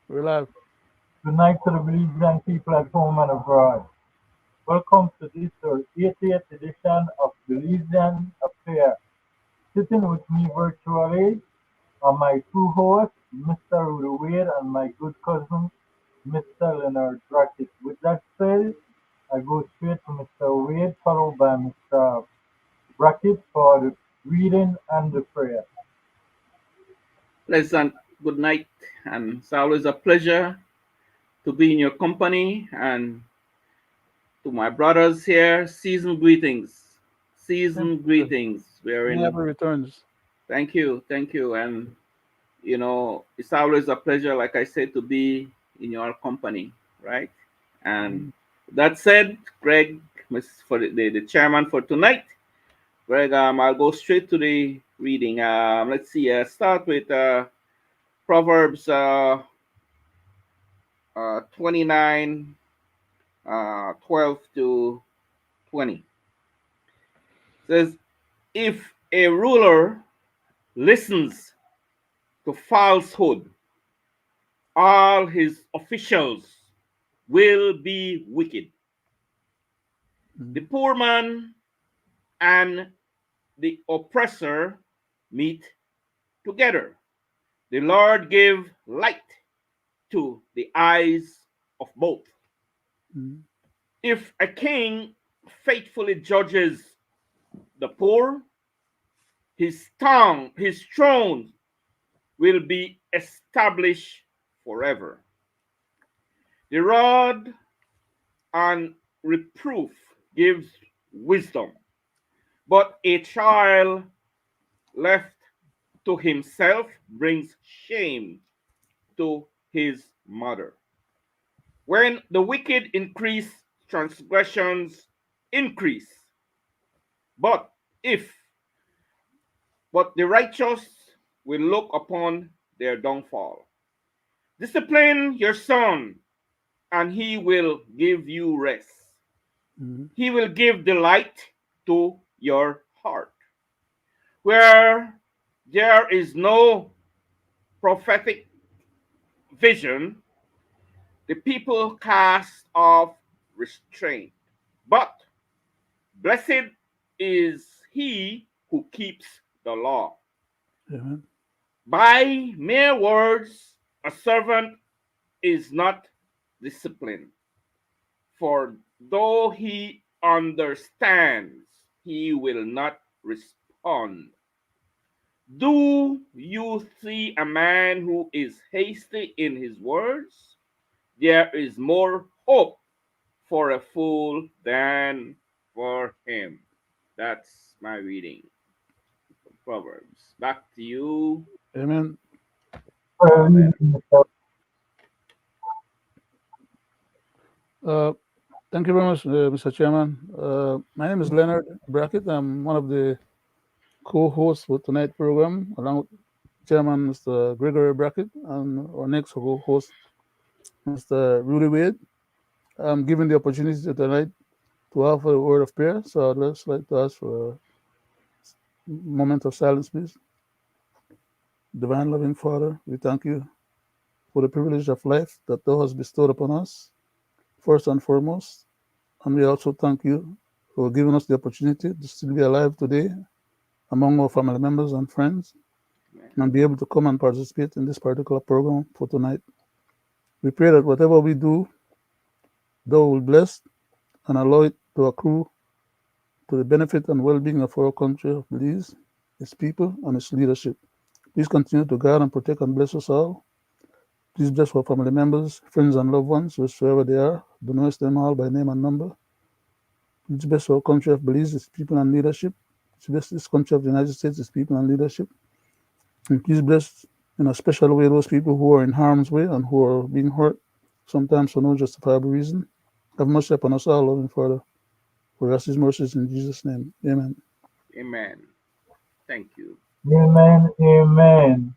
We're live. Good night to the Belizean people at home and abroad. Welcome to this our 80th edition of Belizean Affair. Sitting with me virtually are my two hosts, Mr. Roody and my good cousin, Mr. Leonard Brackett. With that said, I go straight to Mr. Wade, followed by Mr. Brackett for the reading and the prayer. Pleasant good night, and it's always a pleasure to be in your company. And to my brothers here, season greetings. Season greetings. We're in the Never returns. thank you. And it's always a pleasure, like I said, to be in your company, right? And Mm. that said, Greg, for the chairman for tonight. Greg, I'll go straight to the reading. Let's see. Start with Proverbs 29, 12 to 20. It says, if a ruler listens to falsehood, all his officials will be wicked. The Mm. poor man and the oppressor meet together. The Lord give light to the eyes of both. Mm. If a king faithfully judges the poor, his throne will be established forever. The rod and reproof gives wisdom, but a child left to himself brings shame to his mother. When the wicked increase, transgressions increase. But if but the righteous will look upon their downfall. Discipline your son, and he will give you rest. Mm. He will give delight to your heart. Where there is no prophetic vision, the people cast off restraint. But blessed is he who keeps the law. Amen. By mere words, a servant is not disciplined, for though he understands, he will not respond. Do you see a man who is hasty in his words? There is more hope for a fool than for him. That's my reading from Proverbs. Back to you, Amen. Leonard. Uh, Thank you very much, Mr. Chairman. My name is Leonard Brackett. I'm one of the co-hosts for tonight's program, along with Chairman Mr. Gregory Brackett and our next co-host, Mr. Rudy Wade. I'm given the opportunity tonight to offer a word of prayer, so I'd just like to ask for a moment of silence, please. Divine loving Father, we thank you for the privilege of life that thou hast bestowed upon us, first and foremost. And we also thank you for giving us the opportunity to still be alive today among our family members and friends Amen. and be able to come and participate in this particular program for tonight. We pray that whatever we do, thou will bless and allow it to accrue to the benefit and well-being of our country of Belize, its people, and its leadership. Please continue to guide and protect and bless us all. Please bless our family members, friends, and loved ones, wherever they are. Do not them all by name and number. Please bless our country of Belize, its people and leadership. Please bless this country of the United States, its people and leadership. And please bless in a special way those people who are in harm's way and who are being hurt, sometimes for no justifiable reason. Have mercy upon us all, loving Father. For us his mercies in Jesus' name. Amen. Amen. Thank you. Amen, amen.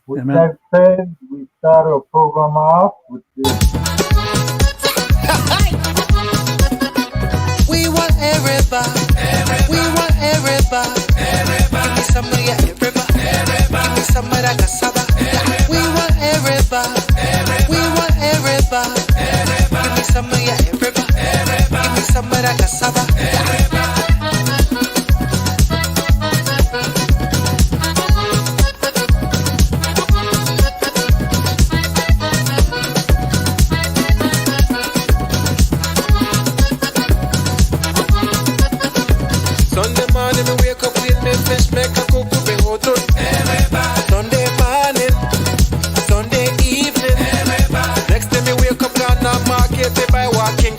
With Amen. that said, we start our program off with this. We want everybody. We want everybody. Give me some of your everybody. Give me some of that cassava. We want everybody.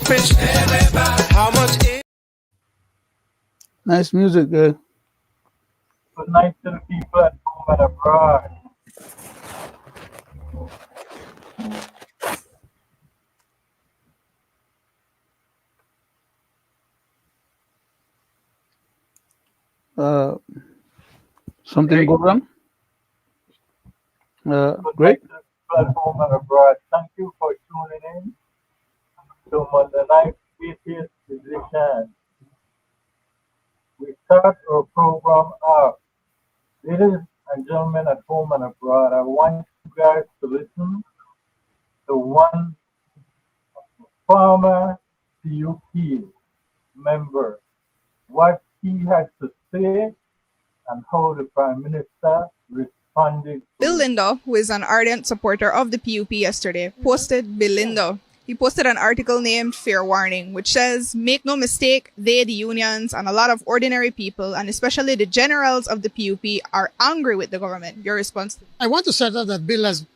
fish. How much is Nice music, guy. Good night to the people at home and abroad. Uh, something Greg? go wrong? Good Greg? night to the people at home and abroad. Thank you for tuning in to Monday night 80th edition. We start our program off. Ladies and gentlemen at home and abroad, I want you guys to listen to one former CUP member, what he had to say and how the Prime Minister responded to it. Lindo, who is an ardent supporter of the PUP yesterday, posted Lindo. He posted an article named Fair Warning, which says, make no mistake, they, the unions, and a lot of ordinary people, and especially the generals of the PUP, are angry with the government. Your response? I want to start out that Bill has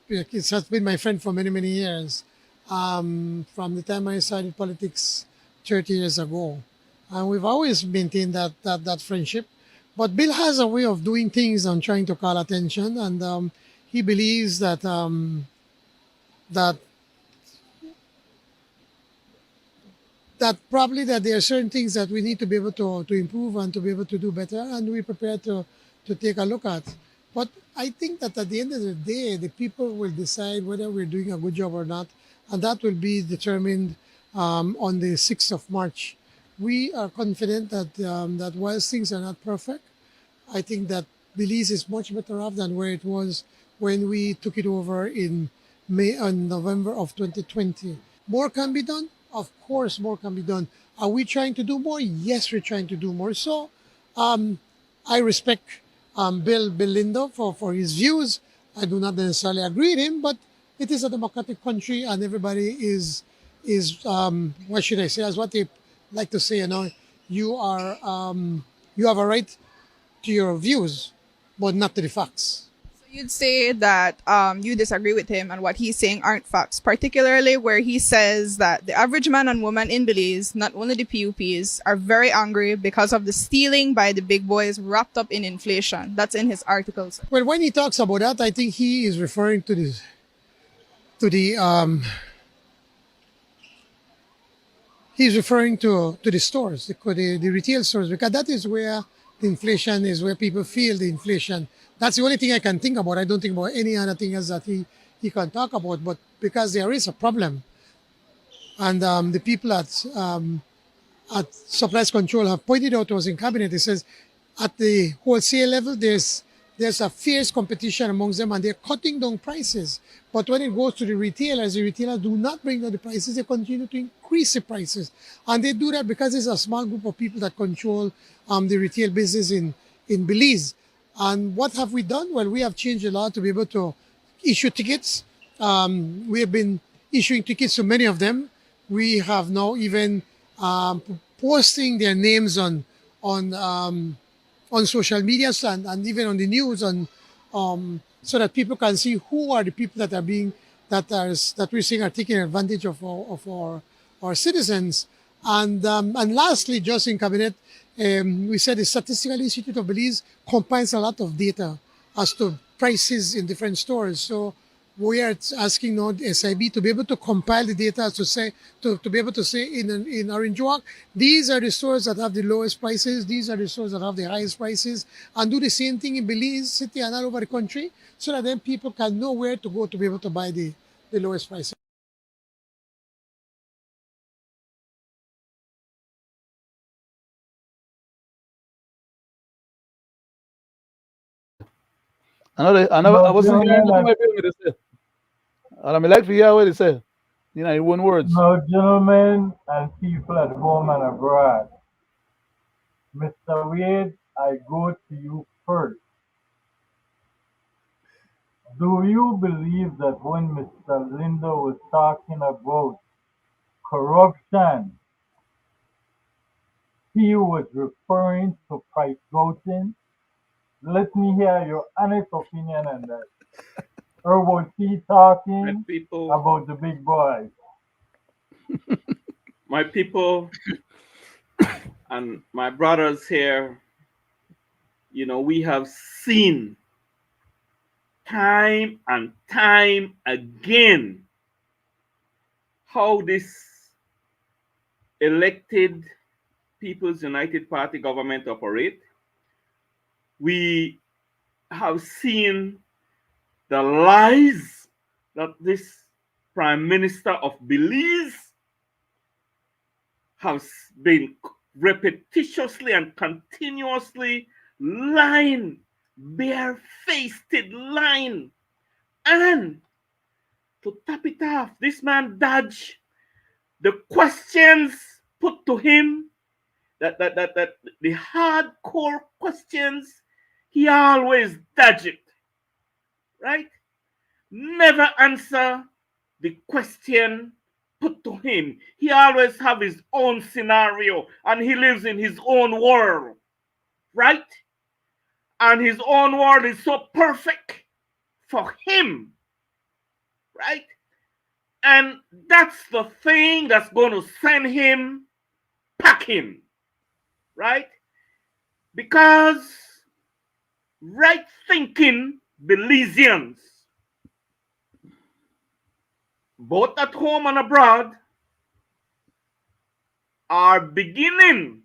been my friend for many, many years, from the time I started politics 30 years ago. And we've always maintained that friendship. But Bill has a way of doing things and trying to call attention, and he believes that that probably that there are certain things that we need to be able to improve and to be able to do better, and we're prepared to take a look at. But I think that at the end of the day, the people will decide whether we're doing a good job or not, and that will be determined on the 6th of March. We are confident that whilst things are not perfect, I think that Belize is much better off than where it was when we took it over in May and November of 2020. More can be done. Of course, more can be done. Are we trying to do more? Yes, we're trying to do more. So I respect Bill Lindo for his views. I do not necessarily agree with him, but it is a democratic country, and everybody is what should I say? As what they like to say, you have a right to your views, but not to the facts. So you'd say that you disagree with him and what he's saying aren't facts, particularly where he says that the average man and woman in Belize, not only the PUPs, are very angry because of the stealing by the big boys wrapped up in inflation. That's in his articles. Well, when he talks about that, I think he is referring to the he's referring to the stores, the retail stores, because that is where the inflation is, where people feel the inflation. That's the only thing I can think about. I don't think about any other thing else that he can talk about. But because there is a problem, and the people at supplies control have pointed out to us in cabinet, it says at the wholesale level, there's a fierce competition amongst them, and they're cutting down prices. But when it goes to the retailers do not bring down the prices, they continue to increase the prices. And they do that because there's a small group of people that control the retail business in Belize. And what have we done? Well, we have changed the law to be able to issue tickets. We have been issuing tickets to many of them. We have now even posting their names on social media and even on the news, so that people can see who are the people that we're seeing are taking advantage of our citizens. And lastly, just in cabinet, we said the Statistical Institute of Belize compiles a lot of data as to prices in different stores. So we are asking now the SIB to be able to compile the data to be able to say in Orange Walk, these are the stores that have the lowest prices, these are the stores that have the highest prices, and do the same thing in Belize City and all over the country, so that then people can know where to go to be able to buy the lowest prices. I wasn't hearing gentlemen, nothing my people to say. And I'm like to hear what they say. In one words. gentlemen and people at home and abroad, Mr. Wade, I go to you first. Do you believe that when Mr. Lindo was talking about corruption, he was referring to price gouging? Let me hear your honest opinion on that. Or was he talking Let people, about the big boys? my people and my brothers here, we have seen time and time again how this elected People's United Party government operate. We have seen the lies that this Prime Minister of Belize has been repetitiously and continuously lying, barefaced lying. And to top it off, this man dodged the questions put to him, that the hardcore questions, he always dodge it, right? Never answer the question put to him. He always have his own scenario and he lives in his own world, right? And his own world is so perfect for him, right? And that's the thing that's going to send him packing, right? Because right thinking Belizeans, both at home and abroad, are beginning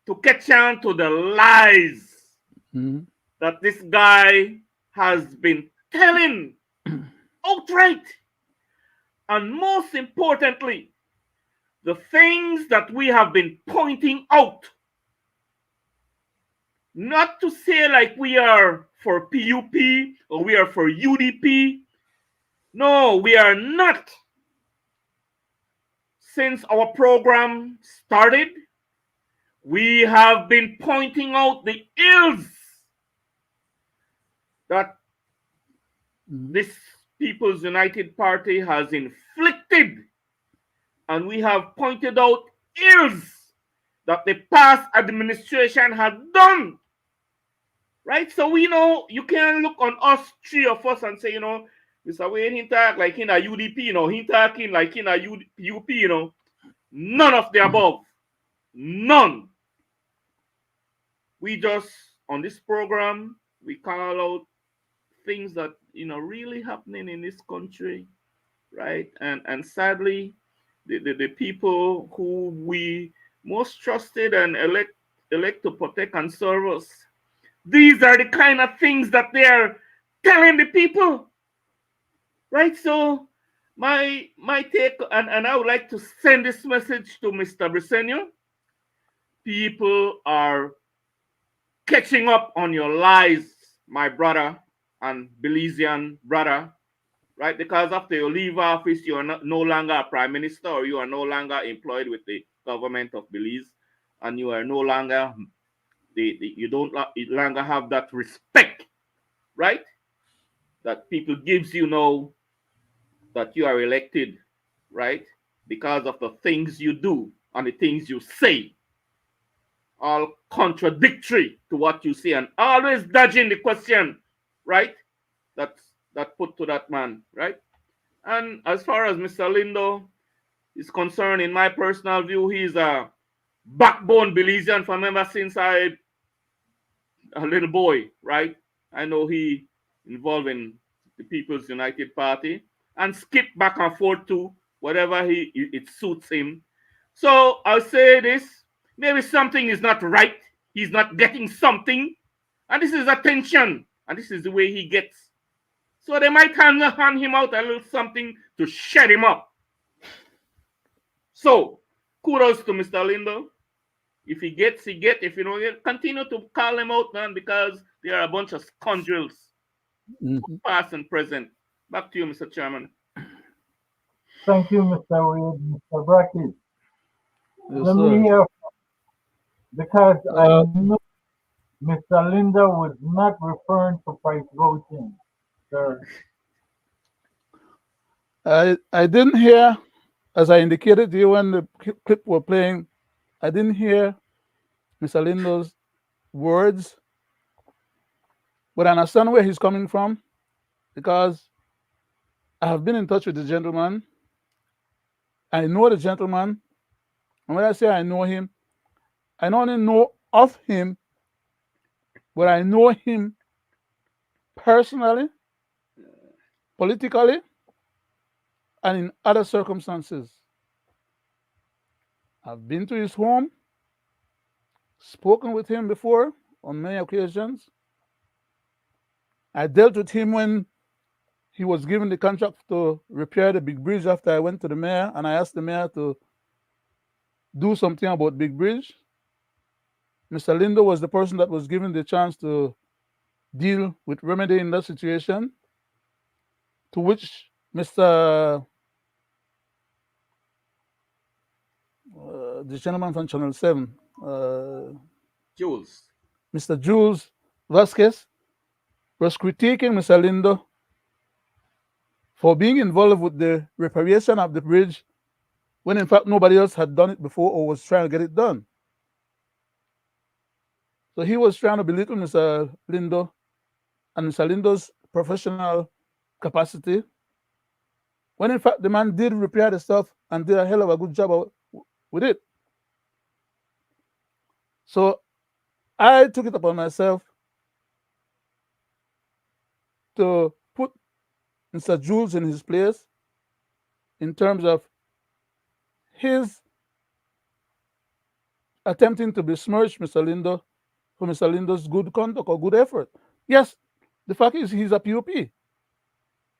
to catch on to the lies that this guy has been telling outright. And most importantly, the things that we have been pointing out. Not to say like we are for PUP or we are for UDP. No, we are not. Since our program started, we have been pointing out the ills that this People's United Party has inflicted. And we have pointed out ills that the past administration had done. Right? So we know you can look on us, three of us, and say, Mr. Wayne, he talk like in a UDP, he talking like in a UP, none of the above. None. We just, on this program, we call out things that, really happening in this country, right? And sadly, the people who we most trusted and elect to protect and serve us, these are the kind of things that they're telling the people, right? So my take, and I would like to send this message to Mr. Briceño. People are catching up on your lies, my brother and Belizean brother, right? Because after you leave office, you are no longer a prime minister, or you are no longer employed with the government of Belize, and you are no longer you don't longer have that respect, right? That people gives you know that you are elected, right? Because of the things you do and the things you say, all contradictory to what you say, and always dodging the question, right? That put to that man, right? And as far as Mr. Lindo is concerned, in my personal view, he's a backbone Belizean from ever since a little boy, right? I know he involved in the People's United Party and skip back and forth to whatever it suits him. So I'll say this: maybe something is not right. He's not getting something, and this is attention, and this is the way he gets. So they might hand him out a little something to shut him up. So kudos to Mr. Lindo. If he gets, he get. If you don't get, continue to call him out, man, because they are a bunch of scoundrels, past and present. Back to you, Mr. Chairman. Thank you, Mr. Wade. Mr. Brackett. Yes, Let sir. me hear, because I know Mr. Linda was not referring to price voting, sir. I didn't hear, as I indicated to you when the clip were playing, I didn't hear Mr. Lindo's words, but I understand where he's coming from, because I have been in touch with the gentleman, I know the gentleman, and when I say I know him, I not only know of him, but I know him personally, politically, and in other circumstances. I've been to his home, spoken with him before on many occasions. I dealt with him when he was given the contract to repair the big bridge after I went to the mayor and I asked the mayor to do something about big bridge. Mr. Lindo was the person that was given the chance to deal with remedying that situation, to which Mr. The gentleman from Channel 7, Jules. Mr. Jules Vasquez, was critiquing Mr. Lindo for being involved with the reparation of the bridge when in fact nobody else had done it before or was trying to get it done. So he was trying to belittle Mr. Lindo and Mr. Lindo's professional capacity, when in fact the man did repair the stuff and did a hell of a good job with it. So I took it upon myself to put Mr. Jules in his place in terms of his attempting to besmirch Mr. Lindo for Mr. Lindo's good conduct or good effort. Yes, the fact is he's a PUP.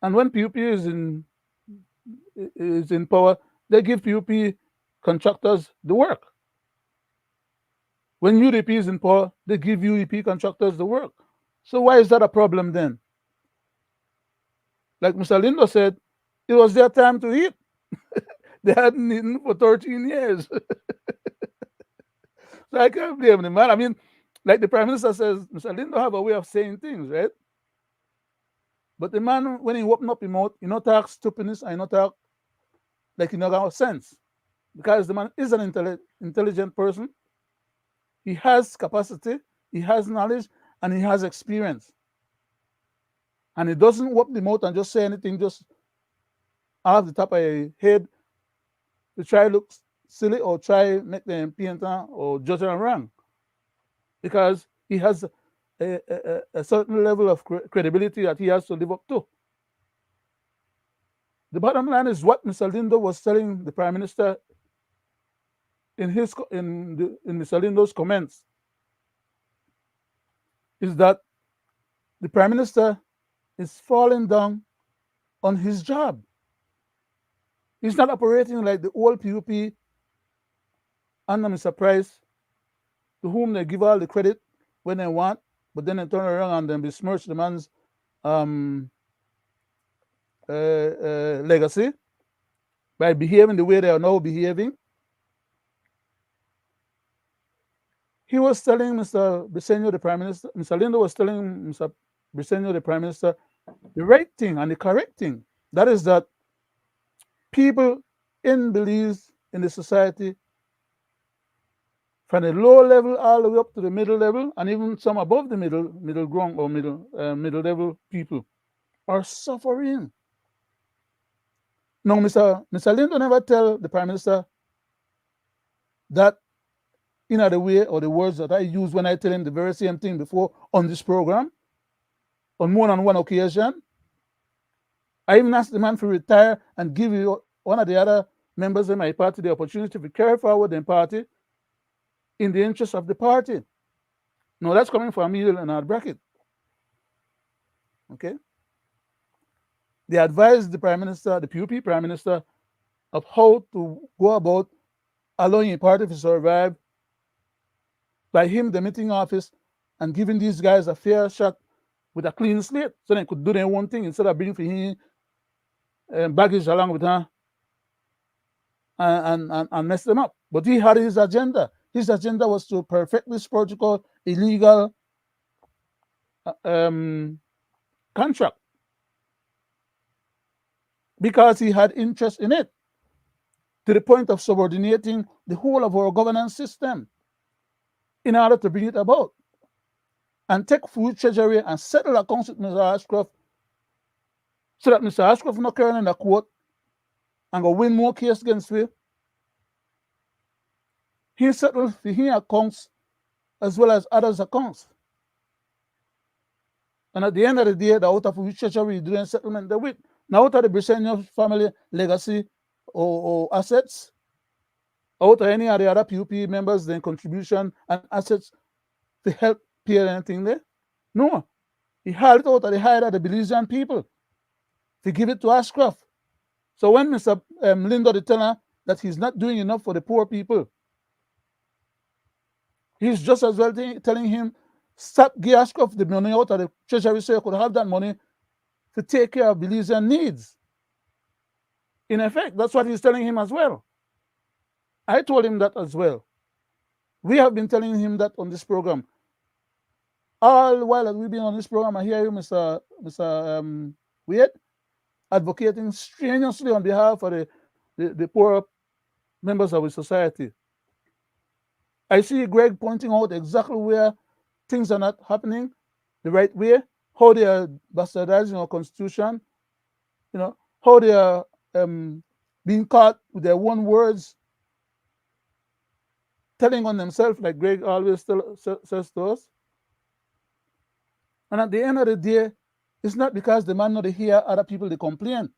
And when PUP is in power, they give PUP contractors the work. When UDP is in power, they give UDP contractors the work. So why is that a problem then? Like Mr. Lindo said, it was their time to eat. They hadn't eaten for 13 years. So I can't blame the man. I mean, like the Prime Minister says, Mr. Lindo have a way of saying things, right? But the man, when he open up his mouth, he not talk stupidness, and he not talk like he not got sense. Because the man is an intelligent person. He has capacity, he has knowledge, and he has experience. And he doesn't open the mouth and just say anything just off the top of his head to try look silly or try make them paint or judge them wrong. Because he has a certain level of credibility that he has to live up to. The bottom line is what Mr. Lindo was telling the Prime Minister in Mr. Lindo's comments is that the Prime Minister is falling down on his job. He's not operating like the old PUP under Mr. Price, to whom they give all the credit when they want, but then they turn around and then besmirch the man's legacy by behaving the way they are now behaving. He was telling Mr. Briceño, the Prime Minister, Mr. Lindo was telling Mr. Briceño, the Prime Minister, the right thing and the correct thing. That is that people in Belize, in the society, from the low level all the way up to the middle level, and even some above the middle ground or middle level people, are suffering. Now, Mr. Lindo never tell the Prime Minister that in other way or the words that I use when I tell him the very same thing before on this program, on more than one occasion. I even asked the man to retire and give you one of the other members of my party the opportunity to carry forward the party in the interest of the party. No, that's coming from me, Leonard Brackett. Okay? They advised the Prime Minister, the PUP Prime Minister, of how to go about allowing a party to survive by him demitting office and giving these guys a fair shot with a clean slate so they could do their own thing instead of bringing for him baggage along with her and mess them up. But he had his agenda. His agenda was to perfect this protocol illegal contract because he had interest in it to the point of subordinating the whole of our governance system in order to bring it about and take full treasury and settle accounts with Mr. Ashcroft so that Mr. Ashcroft not carrying in the court and go win more case against we, he settled for his accounts as well as others' accounts. And at the end of the day, the out of which church are we doing settlement there with? Now out of the Brisenian family legacy or assets, out of any of the other PUP members, their contribution and assets to help pay anything there? No. He held it out of the hide of the Belizean people to give it to Ashcroft. So when Mr. Leonard tell her that he's not doing enough for the poor people, he's just as well telling him, stop give Ashcroft the money out of the treasury so you could have that money to take care of Belizean needs. In effect, that's what he's telling him as well. I told him that as well. We have been telling him that on this program. All while that we've been on this program, I hear you, Mr. Wade, advocating strenuously on behalf of the poor members of the society. I see Greg pointing out exactly where things are not happening the right way, how they are bastardizing our constitution, how they are being caught with their own words, telling on themselves, like Greg always says to us. And at the end of the day, it's not because the man not hear other people they complain.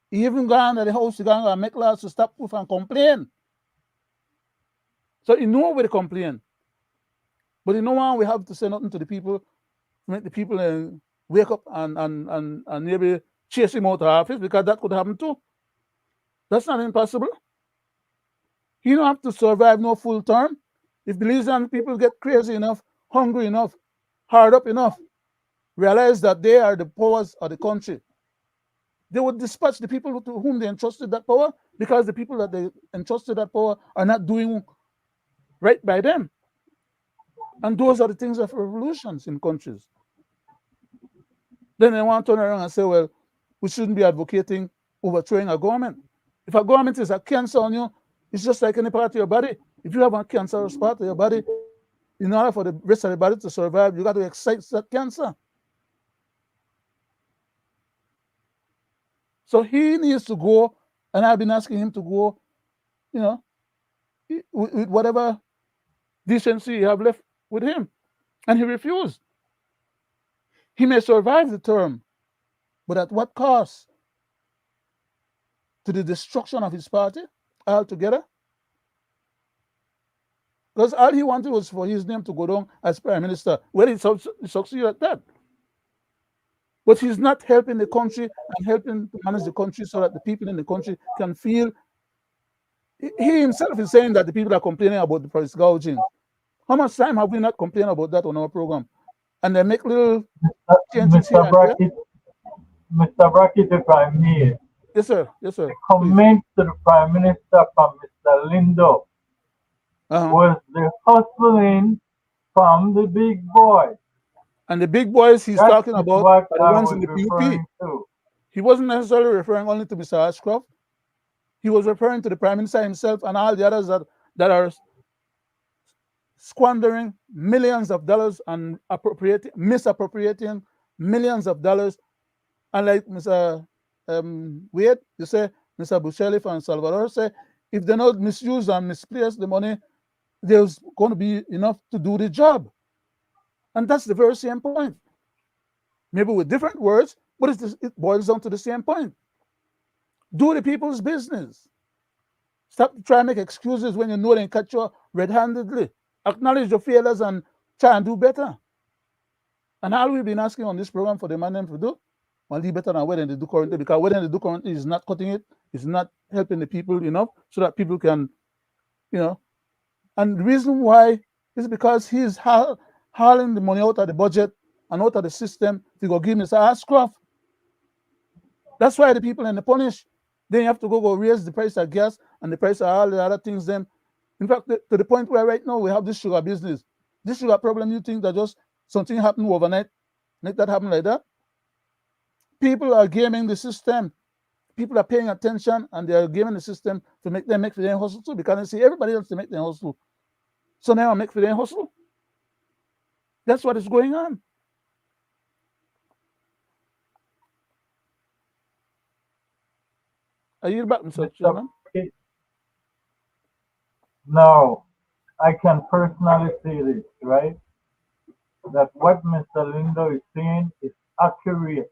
He even gone to the house, he gone and make laws to stop people from complain. So he know where they complain. But you know what? We have to say nothing to the people, to make the people wake up and maybe chase him out of office, because that could happen too. That's not impossible. He don't have to survive no full term. If Belizean people get crazy enough, hungry enough, hard up enough, realize that they are the powers of the country, they would dispatch the people to whom they entrusted that power, because the people that they entrusted that power are not doing right by them. And those are the things of revolutions in countries. Then they want to turn around and say, well, we shouldn't be advocating overthrowing a government. If a government is a cancer on you, it's just like any part of your body. If you have a cancerous part of your body, in order for the rest of the body to survive, you got to excite that cancer. So he needs to go, and I've been asking him to go, with whatever decency you have left with him. And he refused. He may survive the term, but at what cost? To the destruction of his party altogether? Because all he wanted was for his name to go down as prime minister. Well, he succeeded at that. But he's not helping the country and helping to manage the country so that the people in the country can feel. He himself is saying that the people are complaining about the price gouging. How much time have we not complained about that on our program? And they make little changes here and there. Mr. Brackett, if I may. Yes, sir. Yes, sir. The comment to the Prime Minister from Mr. Lindo was the hustling from the big boys. And the big boys he's talking about are the ones in the PUP. To. He wasn't necessarily referring only to Mr. Ashcroft. He was referring to the Prime Minister himself and all the others that are squandering millions of dollars and misappropriating millions of dollars. And like Mr. Wade, you say, Mr. Bushelli and Salvador say, if they don't misuse and misplace the money, there's going to be enough to do the job. And that's the very same point. Maybe with different words, but it boils down to the same point. Do the people's business. Stop trying to make excuses when you know they catch you red-handedly. Acknowledge your failures and try and do better. And all we've been asking on this program for the man to do, well, do better than what they do currently, because what they do currently is not cutting it, it's not helping the people enough so that people can, And the reason why is because he's hauling the money out of the budget and out of the system to go give Mr. Ashcroft. That's why the people in the punish. Then you have to go raise the price of gas and the price of all the other things. Then, in fact, to the point where right now we have this sugar business. This sugar problem, you think that just something happened overnight, make that happen like that? People are gaming the system. People are paying attention and they are gaming the system to make them make for their hustle too, because they see everybody else to make their hustle. So now I make for their hustle. That's what is going on. I yield back, Mr. Mr. Chairman. Brackett, now, I can personally say this, right? That what Mr. Lindo is saying is accurate.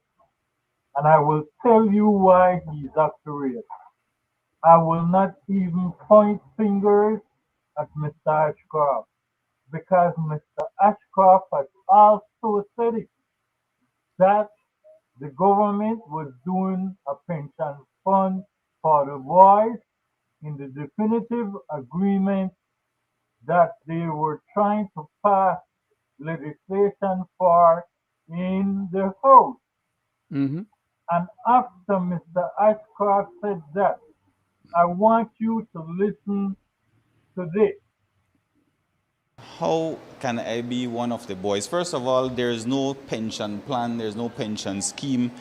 And I will tell you why he's accurate. I will not even point fingers at Mr. Ashcroft because Mr. Ashcroft has also said it, that the government was doing a pension fund for the boys in the definitive agreement that they were trying to pass legislation for in the House. Mm-hmm. And after Mr. Ashcroft said that, I want you to listen to this. How can I be one of the boys? First of all, there's no pension plan, there's no pension scheme.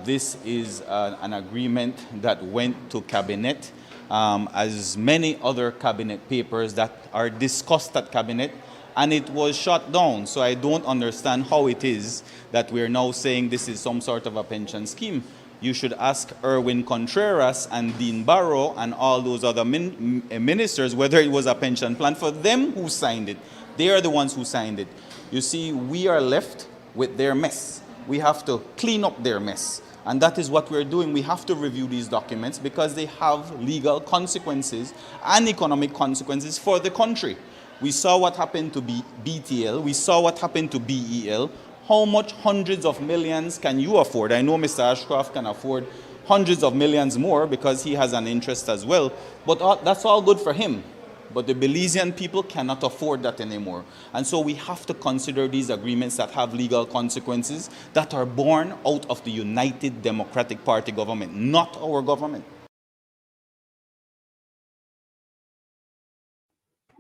This is an agreement that went to cabinet, as many other cabinet papers that are discussed at cabinet, and it was shut down. So I don't understand how it is that we're now saying this is some sort of a pension scheme. You should ask Erwin Contreras and Dean Barrow and all those other ministers whether it was a pension plan for them who signed it. They are the ones who signed it. You see, we are left with their mess. We have to clean up their mess. And that is what we're doing. We have to review these documents because they have legal consequences and economic consequences for the country. We saw what happened to BTL. We saw what happened to BEL. How much hundreds of millions can you afford? I know Mr. Ashcroft can afford hundreds of millions more because he has an interest as well. But that's all good for him. But the Belizean people cannot afford that anymore. And so we have to consider these agreements that have legal consequences that are born out of the United Democratic Party government, not our government.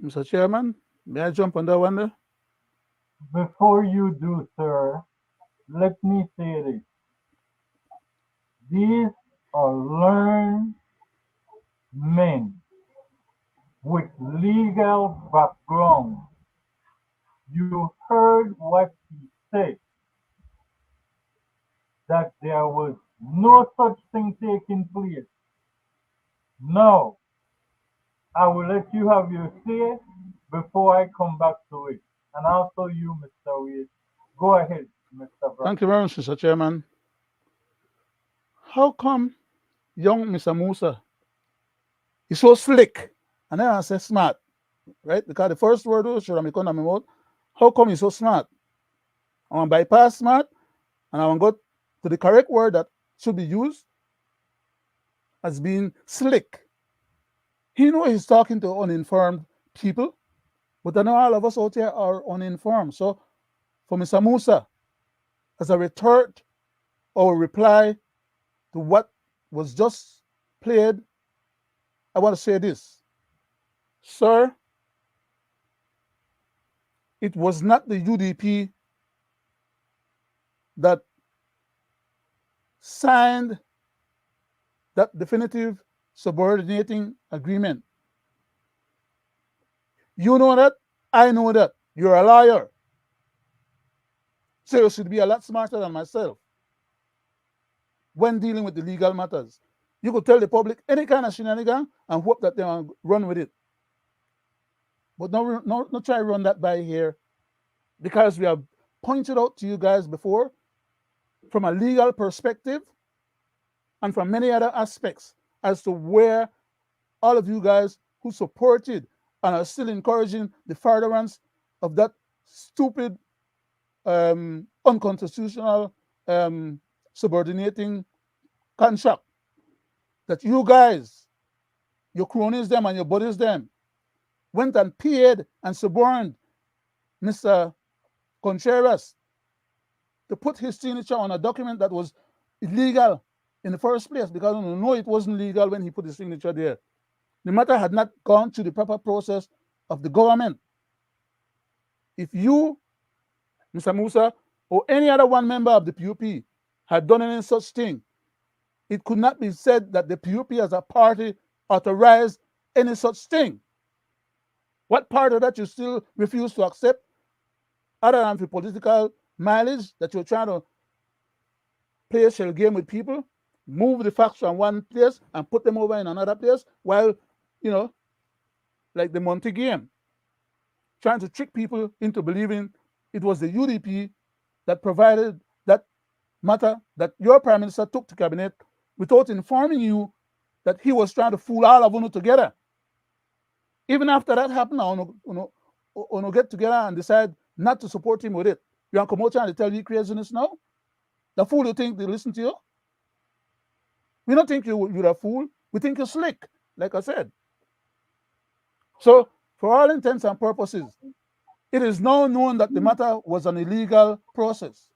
Mr. Chairman, may I jump on that one there? Before you do, sir, let me say this. These are learned men with legal background. You heard what he said, that there was no such thing taking place. Now, I will let you have your say before I come back to it. And also you, Mr. Wade. Go ahead, Mr. Brown. Thank you very much, Mr. Chairman. How come young Mr. Musa is so slick? And then I say smart, right? Because the first word was should have come out my mouth. How come he's so smart? I want to bypass smart and I want to go to the correct word that should be used as being slick. He knows he's talking to uninformed people, but I know all of us out here are uninformed. So for Mr. Musa, as a retort or reply to what was just played, I want to say this. Sir, it was not the UDP that signed that definitive subordinating agreement. You know that, I know that. You're a lawyer. So you should be a lot smarter than myself when dealing with the legal matters. You could tell the public any kind of shenanigan and hope that they will run with it. But not try to run that by here, because we have pointed out to you guys before from a legal perspective and from many other aspects as to where all of you guys who supported and are still encouraging the furtherance of that stupid, unconstitutional subordinating contract, that you guys, your cronies them and your buddies them, went and paid and suborned Mr. Contreras to put his signature on a document that was illegal in the first place, because we know it wasn't legal when he put his signature there. The matter had not gone through the proper process of the government. If you, Mr. Musa, or any other one member of the PUP had done any such thing, it could not be said that the PUP as a party authorized any such thing. What part of that you still refuse to accept, other than for political mileage, that you're trying to play a shell game with people? move the facts from one place and put them over in another place, while, like the Monty game, trying to trick people into believing it was the UDP that provided that matter that your prime minister took to cabinet without informing you that he was trying to fool all of you together. Even after that happened, I get together and decide not to support him with it. You want to come out and tell you craziness now? The fool you think they listen to you? We don't think you're a fool. We think you're slick, like I said. So, for all intents and purposes, it is now known that the matter was an illegal process.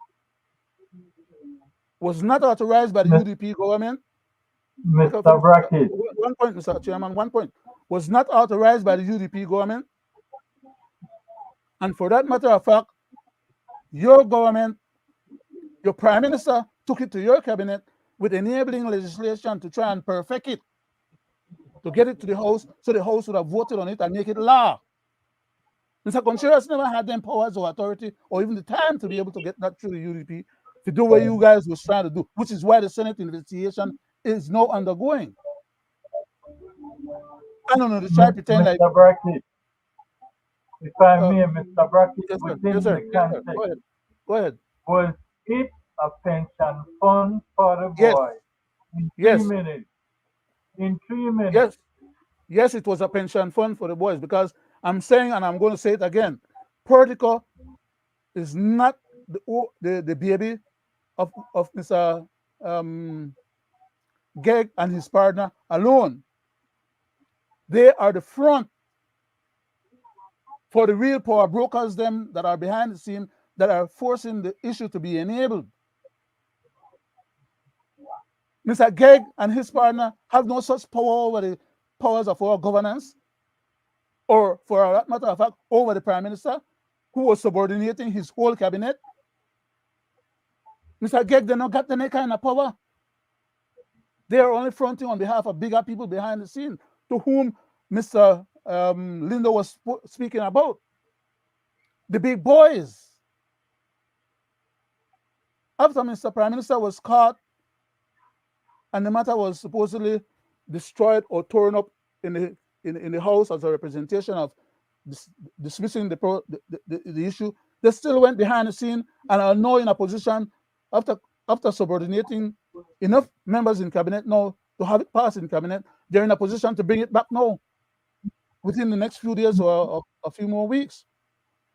Was not authorized by the UDP government. Mr. Brackett. One point, Mr. Chairman, one point. Was not authorized by the UDP government. And for that matter of fact, your government, your prime minister, took it to your cabinet with enabling legislation to try and perfect it, to get it to the House, so the House would have voted on it and make it law. Mr. Contreras never had them powers or authority or even the time to be able to get that through the UDP to do what you guys was trying to do, which is why the Senate investigation is now undergoing. I don't know, to try to pretend like... Mr. Brackett, if I may, Mr. Brackett, yes, within sir. the context, Go ahead. Was it a pension fund for the Yes. boy? In 3 Yes. minutes. In 3 minutes. Yes, it was a pension fund for the boys, because I'm saying, and I'm going to say it again, Portico is not the baby of Mr. Geg and his partner alone. They are the front for the real power brokers, them that are behind the scene, that are forcing the issue to be enabled. Mr. Geg and his partner have no such power over the powers of our governance, or for that matter of fact, over the prime minister, who was subordinating his whole cabinet. Mr. Geg, they not got any kind of power. They are only fronting on behalf of bigger people behind the scene, to whom Mr. Lindo was speaking about. The big boys. After Mr. Prime Minister was caught and the matter was supposedly destroyed or torn up in the House as a representation of dismissing the issue, they still went behind the scene and are now in a position, after subordinating enough members in cabinet now to have it passed in cabinet, they're in a position to bring it back now within the next few days or a few more weeks.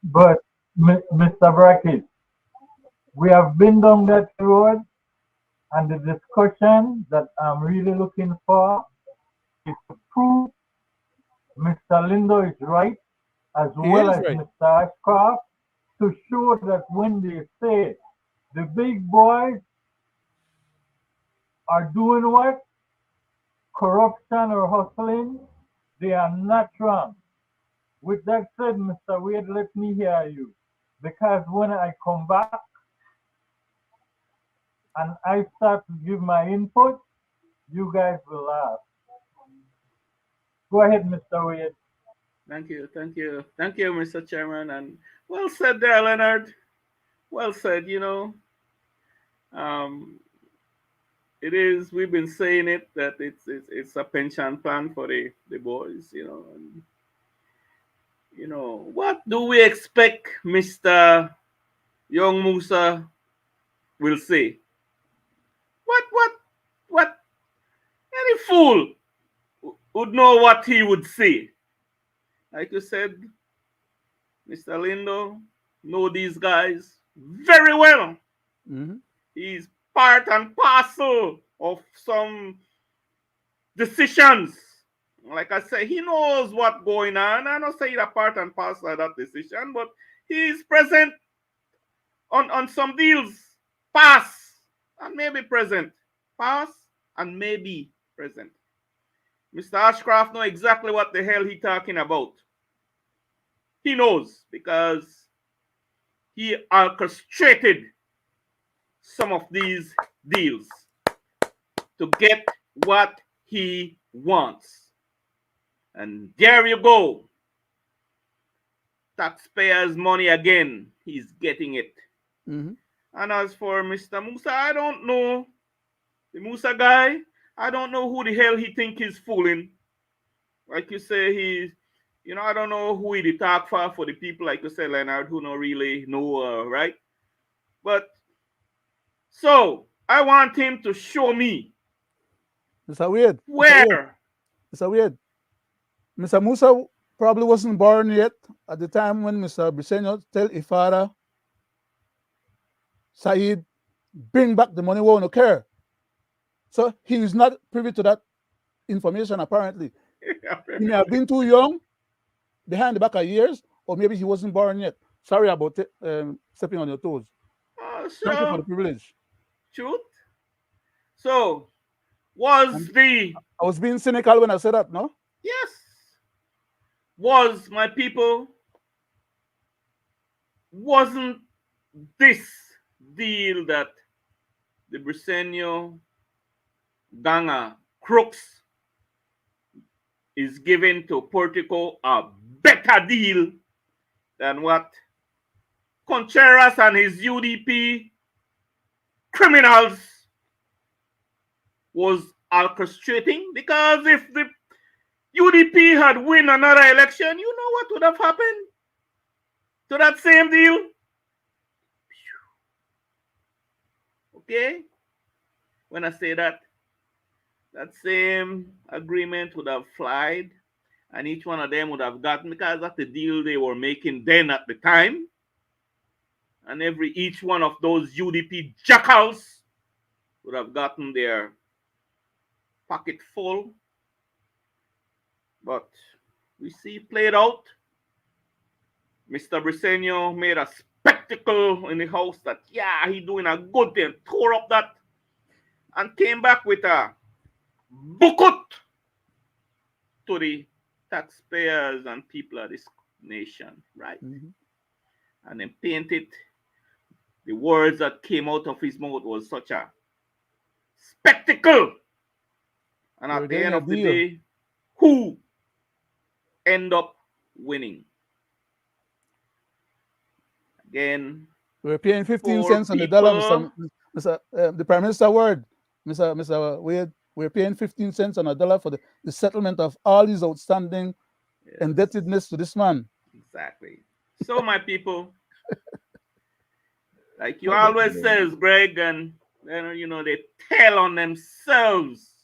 But, Mr. Brackett, we have been down that road, and the discussion that I'm really looking for is to prove Mr. Lindo is right, as well as right. Mr. Ashcroft, to show that when they say the big boys are doing what? Corruption or hustling, they are not wrong. With that said, Mr. Wade, let me hear you. Because when I come back and I start to give my input, you guys will laugh. Go ahead, Mr. Wade. Thank you, Mr. Chairman, and well said there, Leonard. Well said. It is. We've been saying it that it's a pension plan for the boys. And, what do we expect Mr. Young Musa will say? What? Any fool would know what he would say. Like you said, Mr. Lindo know these guys very well. Mm-hmm. He's part and parcel of some decisions. Like I say, he knows what's going on. I don't say he's a part and parcel of that decision, but he's present on some deals. Pass and maybe present. Pass and maybe present. Mr. Ashcroft knows exactly what the hell he's talking about. He knows because he orchestrated some of these deals to get what he wants. And there you go. Taxpayers' money again. He's getting it. Mm-hmm. And as for Mr. Musa, I don't know The Musa guy, I don't know who the hell he think he's fooling. Like you say, I don't know who he talk for the people, like you say, Leonard, who don't really know, right? But, so, I want him to show me Mr. Weird. where. Mr. Weird. Mr. Musa probably wasn't born yet at the time when Mr. Briseño tell his father, Saeed, bring back the money, we won't care. So he is not privy to that information, apparently. He may have been too young, behind the back of years, or maybe he wasn't born yet. Sorry about stepping on your toes. Thank you for the privilege. Truth. So, was the... I was being cynical when I said that, no? Yes. Was, my people, wasn't this deal that the Briseño Ganga crooks is giving to Portico a better deal than what Contreras and his UDP criminals was orchestrating? Because if the UDP had win another election, you know what would have happened to that same deal? Okay? When I say that, that same agreement would have flied, and each one of them would have gotten, because that's the deal they were making then at the time. And each one of those UDP jackals would have gotten their pocket full. But we see it played out. Mr. Briseño made a spectacle in the house that, yeah, he doing a good thing, tore up that, and came back with a bukut to the taxpayers and people of this nation, right? And then painted. The words that came out of his mouth was such a spectacle. And at the end of the day, who end up winning? Again, we're paying 15 cents on the dollar, the Prime Minister word, Mr. Wade. We're paying 15 cents on a dollar for the settlement of all these outstanding indebtedness to this man. Exactly. So, my people, like you always says, Greg, and they tell on themselves.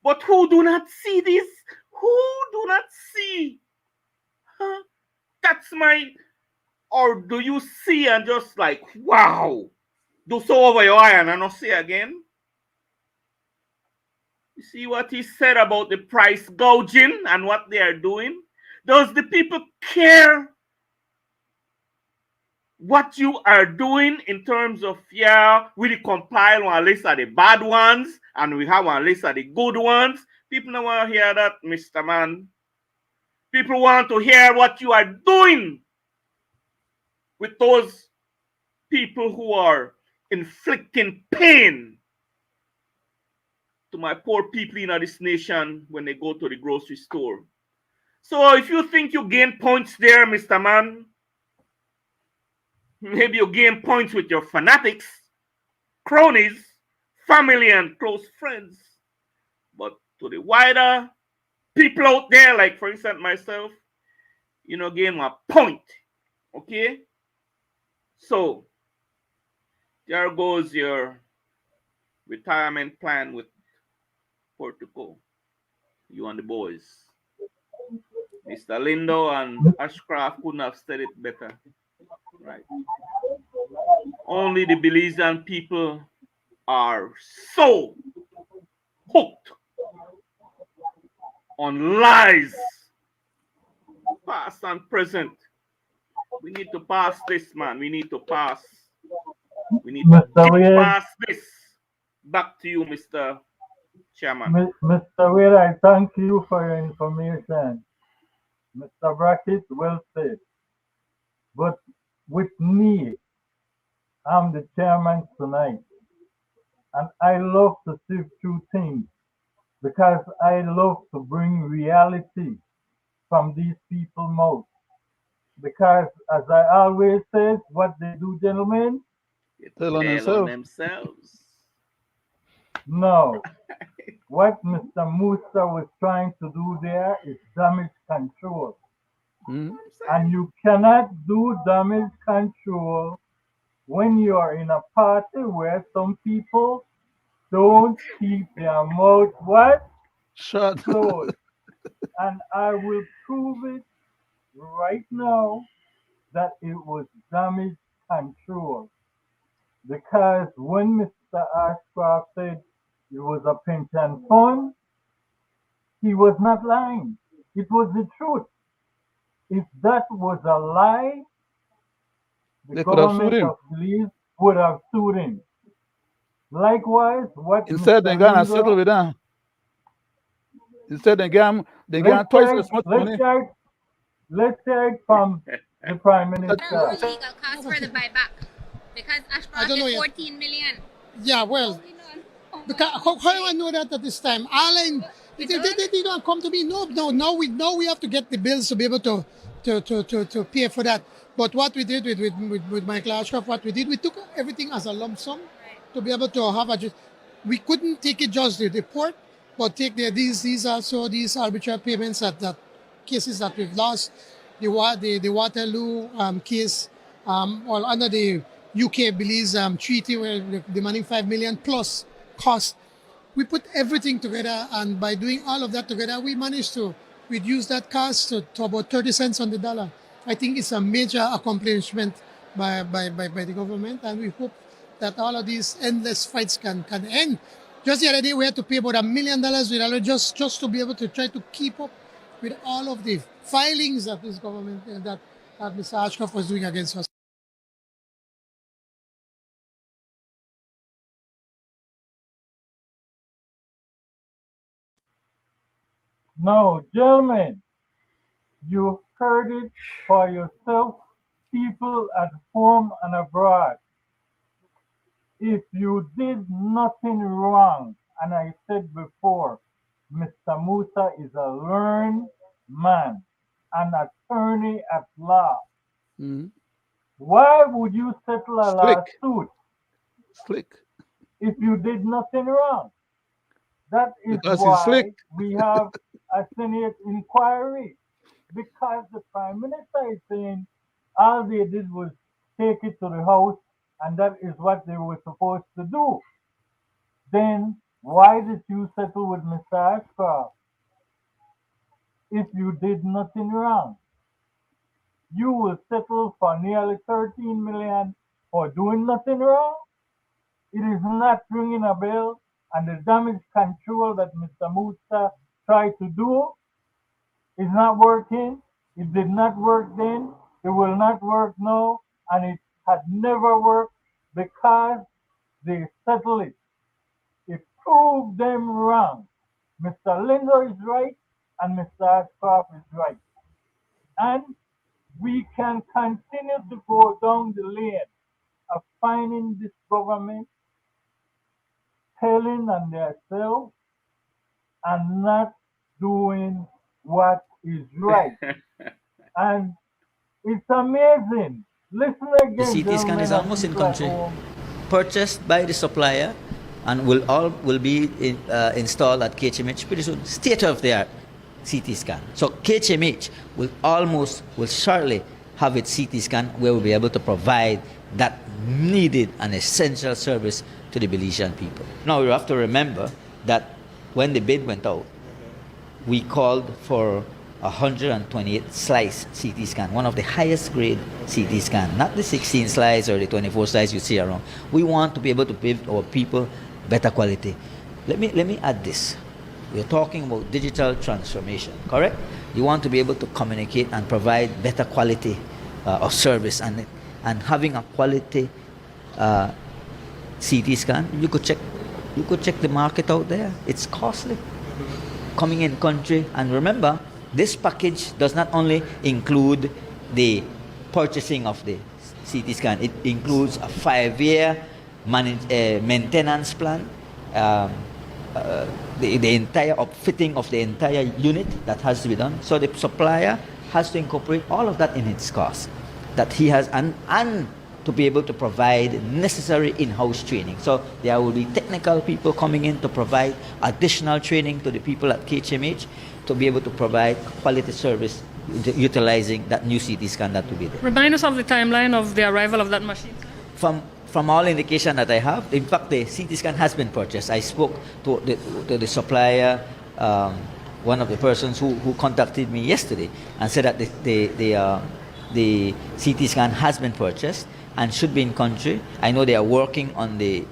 But who do not see this? Who do not see? Huh? That's my... Or do you see and just like, wow, do so over your eye and I not see again? You see what he said about the price gouging and what they are doing? Does the people care what you are doing in terms of, we compile one list of the bad ones and we have one list of the good ones? People don't want to hear that, Mr. Man. People want to hear what you are doing with those people who are inflicting pain to my poor people in this nation when they go to the grocery store. So if you think you gain points there, Mr. Man, maybe you gain points with your fanatics, cronies, family, and close friends. But to the wider people out there, like for instance myself, gain my point. Okay? So there goes your retirement plan with Portugal. You and the boys. Mr. Lindo and Ashcraft couldn't have said it better. Right. Only the Belizean people are so hooked on lies, past and present. We need to pass this, man. We need to pass. We need to get past this. Back to you, Mr. Chairman. Mr. Wade, I thank you for your information. Mr. Brackett, well said. But with me, I'm the chairman tonight. And I love to sift through things because I love to bring reality from these people's mouths. Because as I always say, what they do, gentlemen, Tell on themselves. No. What Mr. Musa was trying to do there is damage control. Mm. And you cannot do damage control when you are in a party where some people don't keep their mouth what? Shut. Closed. And I will prove it right now that it was damage control. Because when Mr. Ashcroft said it was a pension fund, he was not lying. It was the truth. If that was a lie, the They could have sued government him. of Belize would have sued him. Likewise, what Instead, they Mr. gonna settle Lindo, with them. Instead, they gave him let's twice start, as much let's money. start, let's start from the Prime But Minister. Legal cost for the buyback because I Ashcroft don't know is yet. 14 million. Yeah, well, because how do I know that at this time? Alan, they don't come to me. No. Now we have to get the bills to be able to pay for that. But what we did with Michael Ashcroft, what we did, we took everything as a lump sum to be able to have a. We couldn't take it just the port, but take these also these arbitrary payments that cases that we've lost, the Waterloo case, or under the UK Belize treaty where they're demanding 5 million plus cost. We put everything together, and by doing all of that together, we managed to reduce that cost to about 30 cents on the dollar. I think it's a major accomplishment by the government, and we hope that all of these endless fights can end. Just the other day, we had to pay about $1 million with Leonard just to be able to try to keep up with all of the filings that this government that Mr. Ashcroft was doing against us. No, gentlemen, you heard it for yourself, people at home and abroad. If you did nothing wrong, and I said before, Mr. Musa is a learned man, an attorney at law. Mm. Why would you settle a Slick, lawsuit slick. if you did nothing wrong? That is Because he's slick. why we have a Senate inquiry. Because the Prime Minister is saying all they did was take it to the House and that is what they were supposed to do. Then why did you settle with Mr. Ashcroft if you did nothing wrong? You will settle for nearly 13 million for doing nothing wrong? It is not ringing a bell, and the damage control that Mr. Musa tried to do is not working. It did not work then. It will not work now, and it had never worked because they settled it. It proved them wrong. Mr. Lindo is right, and Mr. Ashcroft is right. And we can continue to go down the lane of finding this government telling on themselves and not doing what is right. And it's amazing. Listen The again, CT scan gentlemen is and almost in people at country, home. purchased by the supplier, and will be installed at KHMH pretty soon. State of the art CT scan. So KHMH will shortly have its CT scan where we'll be able to provide that needed and essential service to the Belizean people. Now you have to remember that when the bid went out, we called for 128 slice CT scan, one of the highest grade CT scan, not the 16 slice or the 24 slice you see around. We want to be able to give our people better quality. Let me add this. We're talking about digital transformation, correct? You want to be able to communicate and provide better quality of service, and having a quality CT scan. You could check the market out there. It's costly. Coming in country, and remember, this package does not only include the purchasing of the CT scan. It includes a 5-year maintenance plan, the entire upfitting of the entire unit that has to be done. So the supplier has to incorporate all of that in its cost that he has, and to be able to provide necessary in-house training. So there will be technical people coming in to provide additional training to the people at KHMH to be able to provide quality service utilizing that new CT scan that will be there. Remind us of the timeline of the arrival of that machine. From all indication that I have, in fact, the CT scan has been purchased. I spoke to the supplier, one of the persons who contacted me yesterday, and said that the CT scan has been purchased and should be in country. I know they are working on the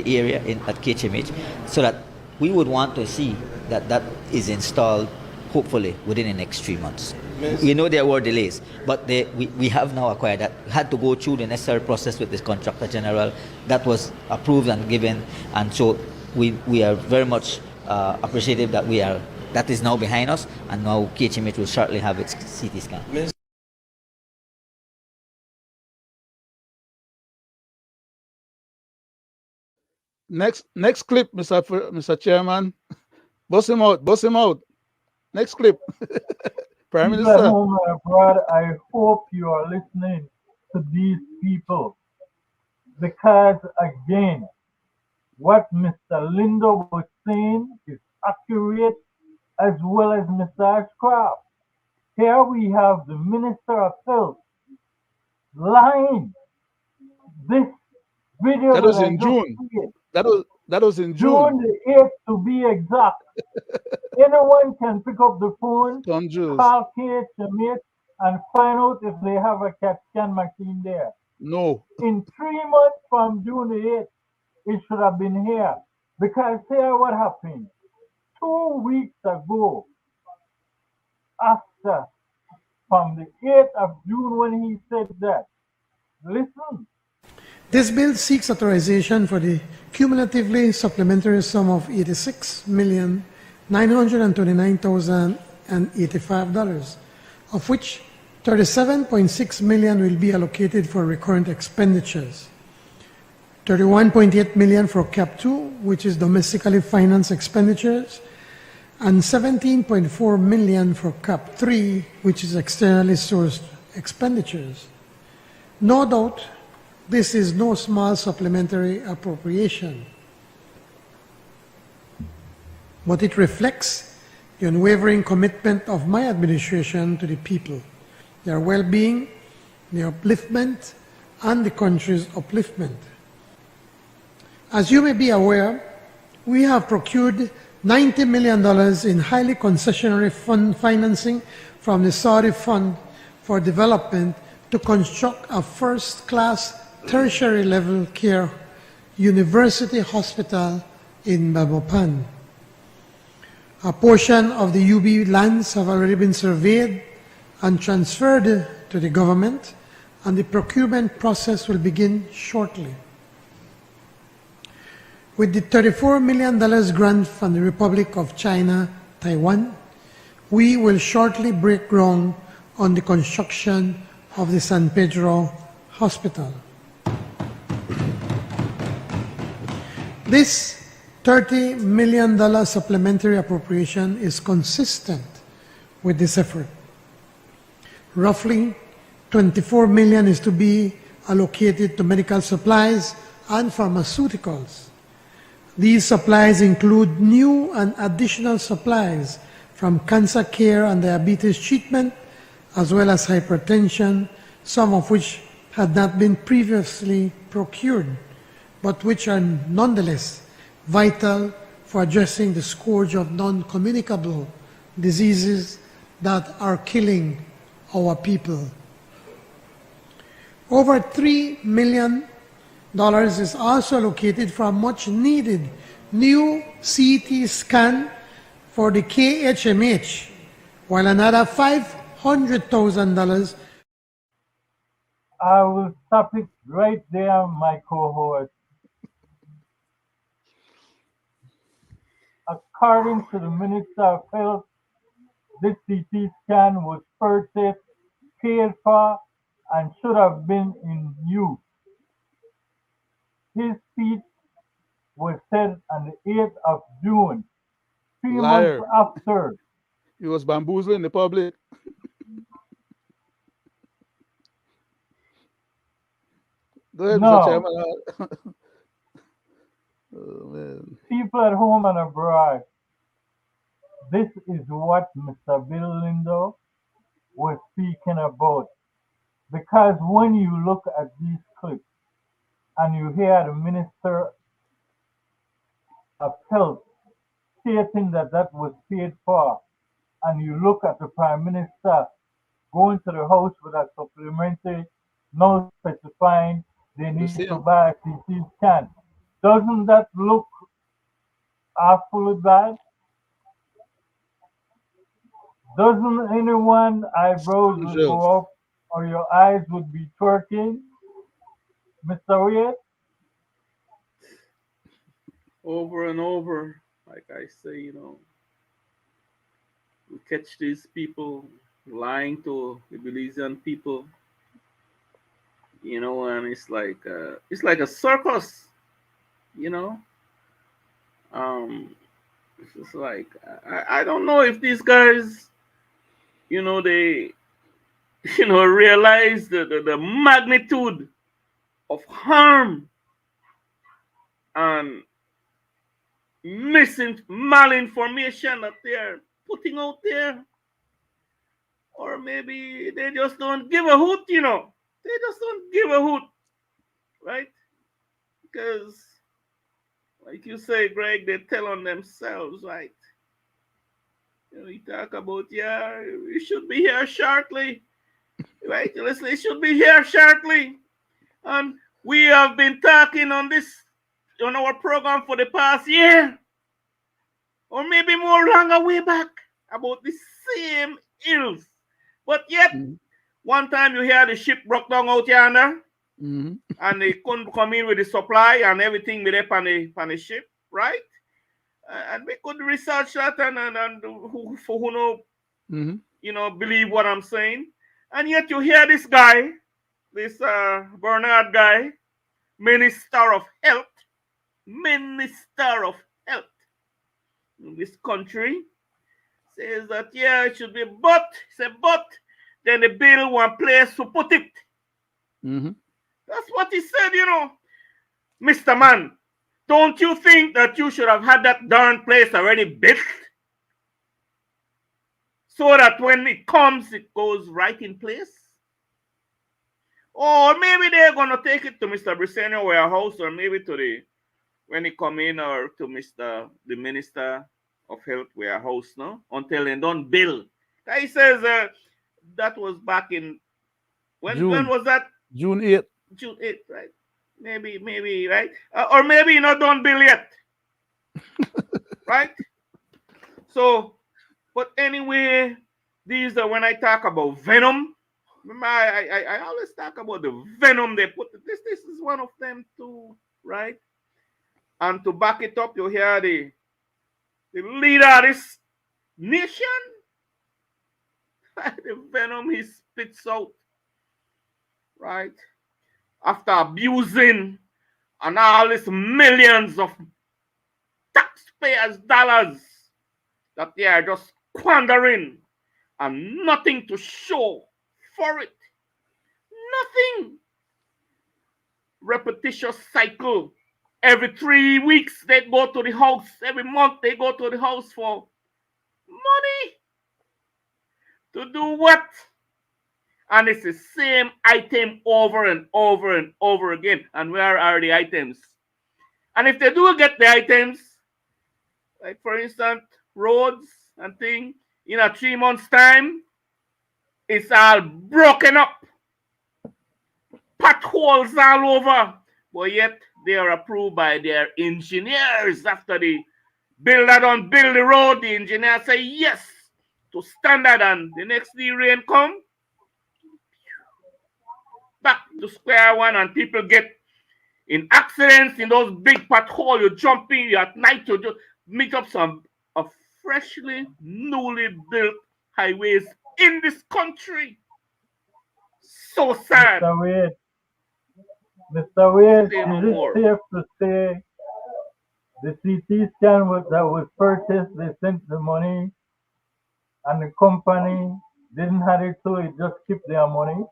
area at KHMH, so that we would want to see that is installed hopefully within the next 3 months. We know there were delays, but we have now acquired that. We had to go through the necessary process with the contractor general. That was approved and given, and so we are very much appreciative that is now behind us, and now KHMH will shortly have its CT scan. Next clip, Mr. Chairman. Bust him out. Next clip. Prime People Minister. at home and abroad, I hope you are listening to these people, because again, what Mr. Lindo was saying is accurate, as well as Mr. Ashcroft. Here we have the Minister of Health lying. This video That was I in just June. played, That was in June June. the 8th to be exact. Anyone can pick up the phone, Conjures. call KHMH, and find out if they have a CAT scan machine there. No. In 3 months from June the 8th, it should have been here. Because here what happened. 2 weeks ago, after, from the 8th of June when he said that, listen. This bill seeks authorization for the cumulatively supplementary sum of $86,929,085, of which $37.6 million will be allocated for recurrent expenditures, $31.8 million for CAP 2, which is domestically financed expenditures, and $17.4 million for CAP 3, which is externally sourced expenditures. No doubt, this is no small supplementary appropriation, but it reflects the unwavering commitment of my administration to the people, their well-being, their upliftment, and the country's upliftment. As you may be aware, we have procured $90 million in highly concessionary fund financing from the Saudi Fund for Development to construct a first-class tertiary level care university hospital in Bamopan. A portion of the UB lands have already been surveyed and transferred to the government, and the procurement process will begin shortly. With the $34 million grant from the Republic of China, Taiwan, we will shortly break ground on the construction of the San Pedro Hospital. This $30 million supplementary appropriation is consistent with this effort. Roughly $24 million is to be allocated to medical supplies and pharmaceuticals. These supplies include new and additional supplies from cancer care and diabetes treatment, as well as hypertension, some of which had not been previously procured, but which are nonetheless vital for addressing the scourge of non-communicable diseases that are killing our people. Over $3 million is also allocated for a much-needed new CT scan for the KHMH, while another $500,000. I will stop it right there, my co-host. According to the Minister of Health, this CT scan was purchased, paid for, and should have been in use. His speech was said on the 8th of June, 3 Liar. months after. He was bamboozling the public. Go ahead, Mr. No, Chairman. Oh, man. people at home and abroad, this is what Mr. Bill Lindo was speaking about. Because when you look at these clips and you hear the Minister of Health stating that that was paid for, and you look at the Prime Minister going to the House with a supplementary now specifying they The need to same. buy a CT scan, doesn't that look awfully bad? Doesn't anyone eyebrows would Sure. go up or your eyes would be twerking, Mr. Wade? Over and over, like I say, we catch these people lying to the Belizean people, and it's like a circus, you know. Um, it's just like I don't know if these guys, they realize the magnitude of harm and missing malinformation that they're putting out there, or maybe they just don't give a hoot. They just don't give a hoot, right? Because, like you say, Greg, they tell on themselves, right? You talk about, yeah, you should be here shortly, right? Listen, it should be here shortly. And we have been talking on our program for the past year, or maybe more longer way back, about the same ills. But yet, Mhm. one time you hear the ship broke down out yonder, Mhm. and they couldn't come in with the supply and everything with up on the ship, right? And we could research that and who know, Mhm. believe what I'm saying. And yet you hear this guy, this Bernard guy, Minister of Health, Minister of Health in this country, says that, yeah, it should be, but, then the bill one place to put it. Mhm. That's what he said, Mr. Man. Don't you think that you should have had that darn place already built? So that when it comes, it goes right in place? Or maybe they're gonna take it to Mr. Briseno warehouse, or maybe to when he come in, or to the Minister of Health warehouse, no? Until they don't bill. He says that was back in when June. was that? June 8th. June 8th, right? Maybe, right? Or maybe you not done bill yet, right? So, but anyway, these are when I talk about venom. Remember, I always talk about the venom they put. This is one of them too, right? And to back it up, you hear the leader of this nation, the venom he spits out, right? After abusing and all these millions of taxpayers' dollars that they are just squandering and nothing to show for it. Nothing. Repetitious cycle. Every 3 weeks they go to the house. Every month they go to the house for money. To do what? And it's the same item over and over and over again. And where are the items? And if they do get the items, like for instance, roads and thing, in a 3 months' time, it's all broken up. Potholes all over. But yet they are approved by their engineers. After the builder don't build the road, the engineer say yes to standard, and the next day rain come, back to square one, and people get in accidents in those big potholes. You jump in, you at night to just meet up some of freshly newly built highways in this country. So sad. Mr. Wade, Mr. Wade, Say no is it more. safe to say the CT scan that was purchased, they sent the money and the company didn't have it, so it just kept their money?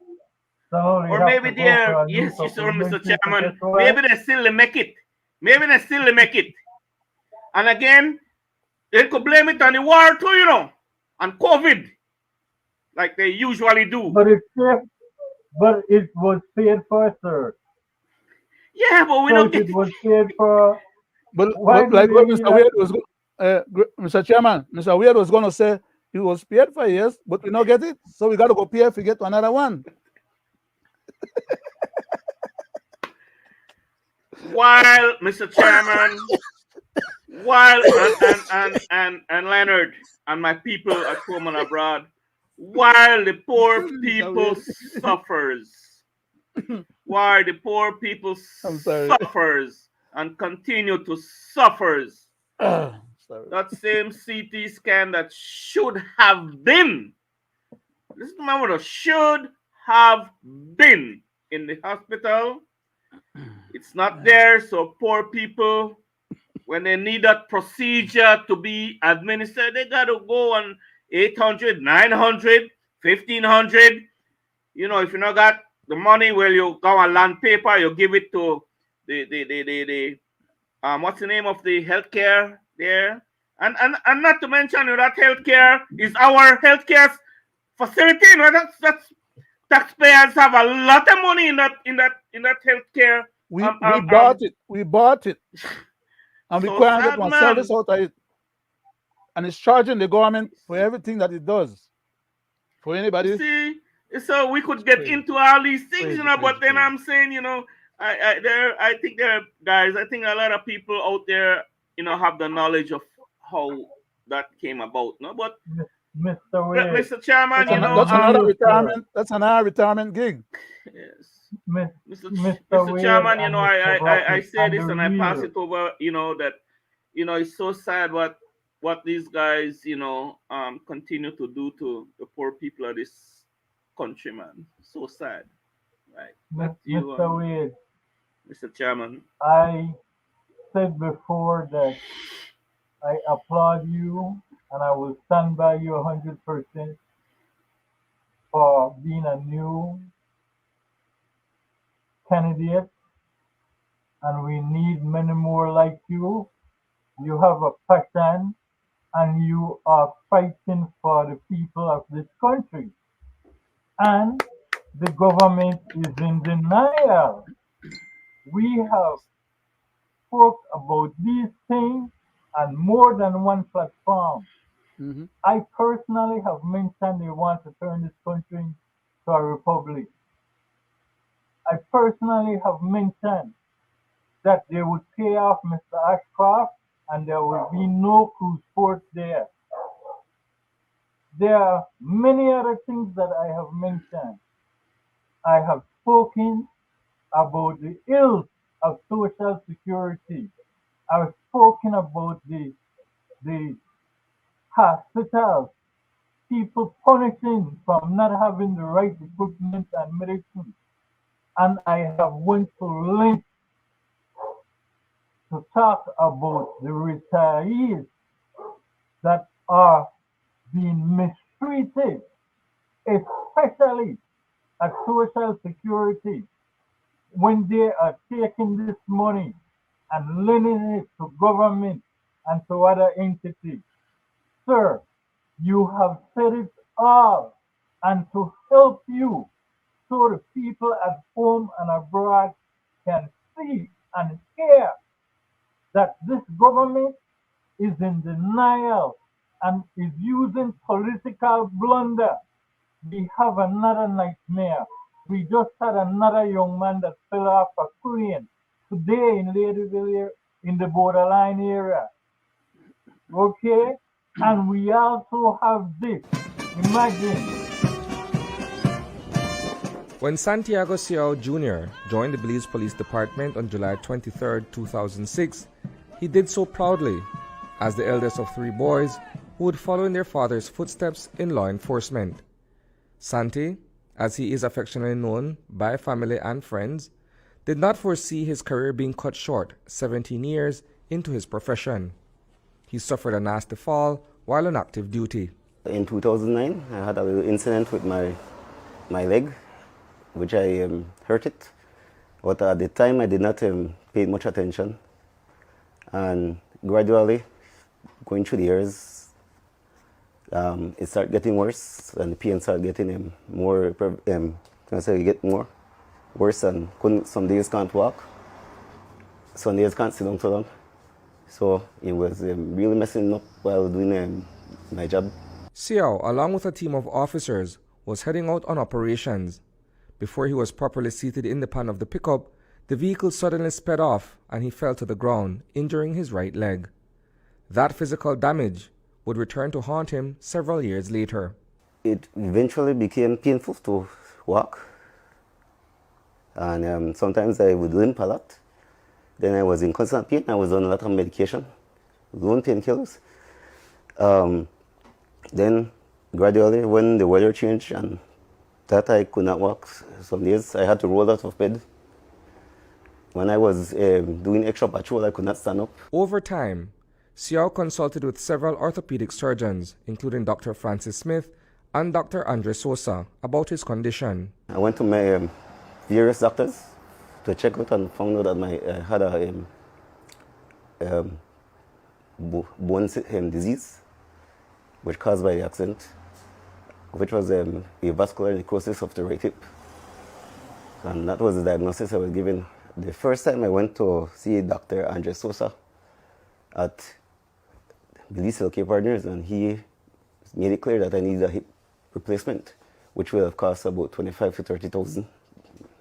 So we Or have maybe to go for they're, a new yes, you sir, Mr. supplementary to Chairman, get to it. maybe they still make it. Maybe they still make it. And again, they could blame it on the war too, you know, and COVID, like they usually do. But it was paid for, sir. Yeah, but we So don't if get it it. was paid for, But why do like they what need Mr. us? Weird was, Mr. Chairman, Mr. Weird was going to say it was paid for years, but we don't get it, so we got to go pay if we get another one. While Mr. Chairman, while and Leonard and my people at home and abroad, while the poor people suffers, while the poor people I'm sorry. suffers and continue to suffers, Sorry. that same CT scan that should have been, listen to my word, should have been in the hospital, it's not there. So poor people, when they need that procedure to be administered, they got to go on 800, 900, 1500. You know, if you not got the money, well, you go on land paper, you give it to the what's the name of the healthcare there? And not to mention that healthcare is our healthcare facility. You know, that's taxpayers have a lot of money in that healthcare. We bought it. We bought it. And we So can't get sad, one man. service out of it. And it's charging the government for everything that it does. For anybody. See, so we could get into all these things, Crazy, you know. But then crazy. I'm saying, you know, I think there are guys. I think a lot of people out there, you know, have the knowledge of how that came about. No, but Mr. Wade, Mr. Chairman, you know, That's another retirement. That's another retirement gig. yes. Mr. Mr. Wade Chairman, you and know, Mr. I Brackett say and this the and I pass real. it over, you know, that, you know, it's so sad what these guys, you know, continue to do to the poor people of this country, man. So sad, right? But you, Mr. Wade, Mr. Chairman. I said before that I applaud you and I will stand by you 100% for being a new candidate, and we need many more like you. You have a passion and you are fighting for the people of this country. And the government is in denial. We have spoke about these things on more than one platform. Mhm. I personally have mentioned they want to turn this country into a republic. I personally have mentioned that they would pay off Mr. Ashcroft and there will be no cruise ports there. There are many other things that I have mentioned. I have spoken about the ills of social security. I've spoken about the hospitals, people punishing from not having the right equipment and medicine. And I have went to length to talk about the retirees that are being mistreated, especially at Social Security, when they are taking this money and lending it to government and to other entities. Sir, you have said it all, and to help you so the people at home and abroad can see and hear that this government is in denial and is using political blunder. We have another nightmare. We just had another young man that fell off a crane today in Ladyville in the borderline area. Okay? And we also have this. Imagine. When Santiago Ciao Jr. joined the Belize Police Department on July 23, 2006, he did so proudly as the eldest of three boys who would follow in their father's footsteps in law enforcement. Santi, as he is affectionately known by family and friends, did not foresee his career being cut short 17 years into his profession. He suffered a nasty fall while on active duty. In 2009, I had a little incident with my leg. which I hurt it. But at the time, I did not pay much attention. And gradually, going through the years, it started getting worse, and the pain started getting more, get more worse, and some days can't walk. Some days can't sit down so long. So it was really messing up while doing my job. Xiao, along with a team of officers, was heading out on operations. Before he was properly seated in the pan of the pickup, the vehicle suddenly sped off and he fell to the ground, injuring his right leg. That physical damage would return to haunt him several years later. It eventually became painful to walk, and sometimes I would limp a lot. Then I was in constant pain. I was on a lot of medication, lone painkillers. Then gradually, when the weather changed and that I could not walk, some days I had to roll out of bed. When I was doing extra patrol, I could not stand up. Over time, Xiao consulted with several orthopedic surgeons, including Dr. Francis Smith and Dr. Andre Sosa, about his condition. I went to my various doctors to check out and found out that I had a bone disease, which caused by the accident, which was a vascular necrosis of the right hip. And that was the diagnosis I was given. The first time I went to see Dr. Andre Sosa at Belizean Partners, and he made it clear that I needed a hip replacement, which will have cost about 25 to 30,000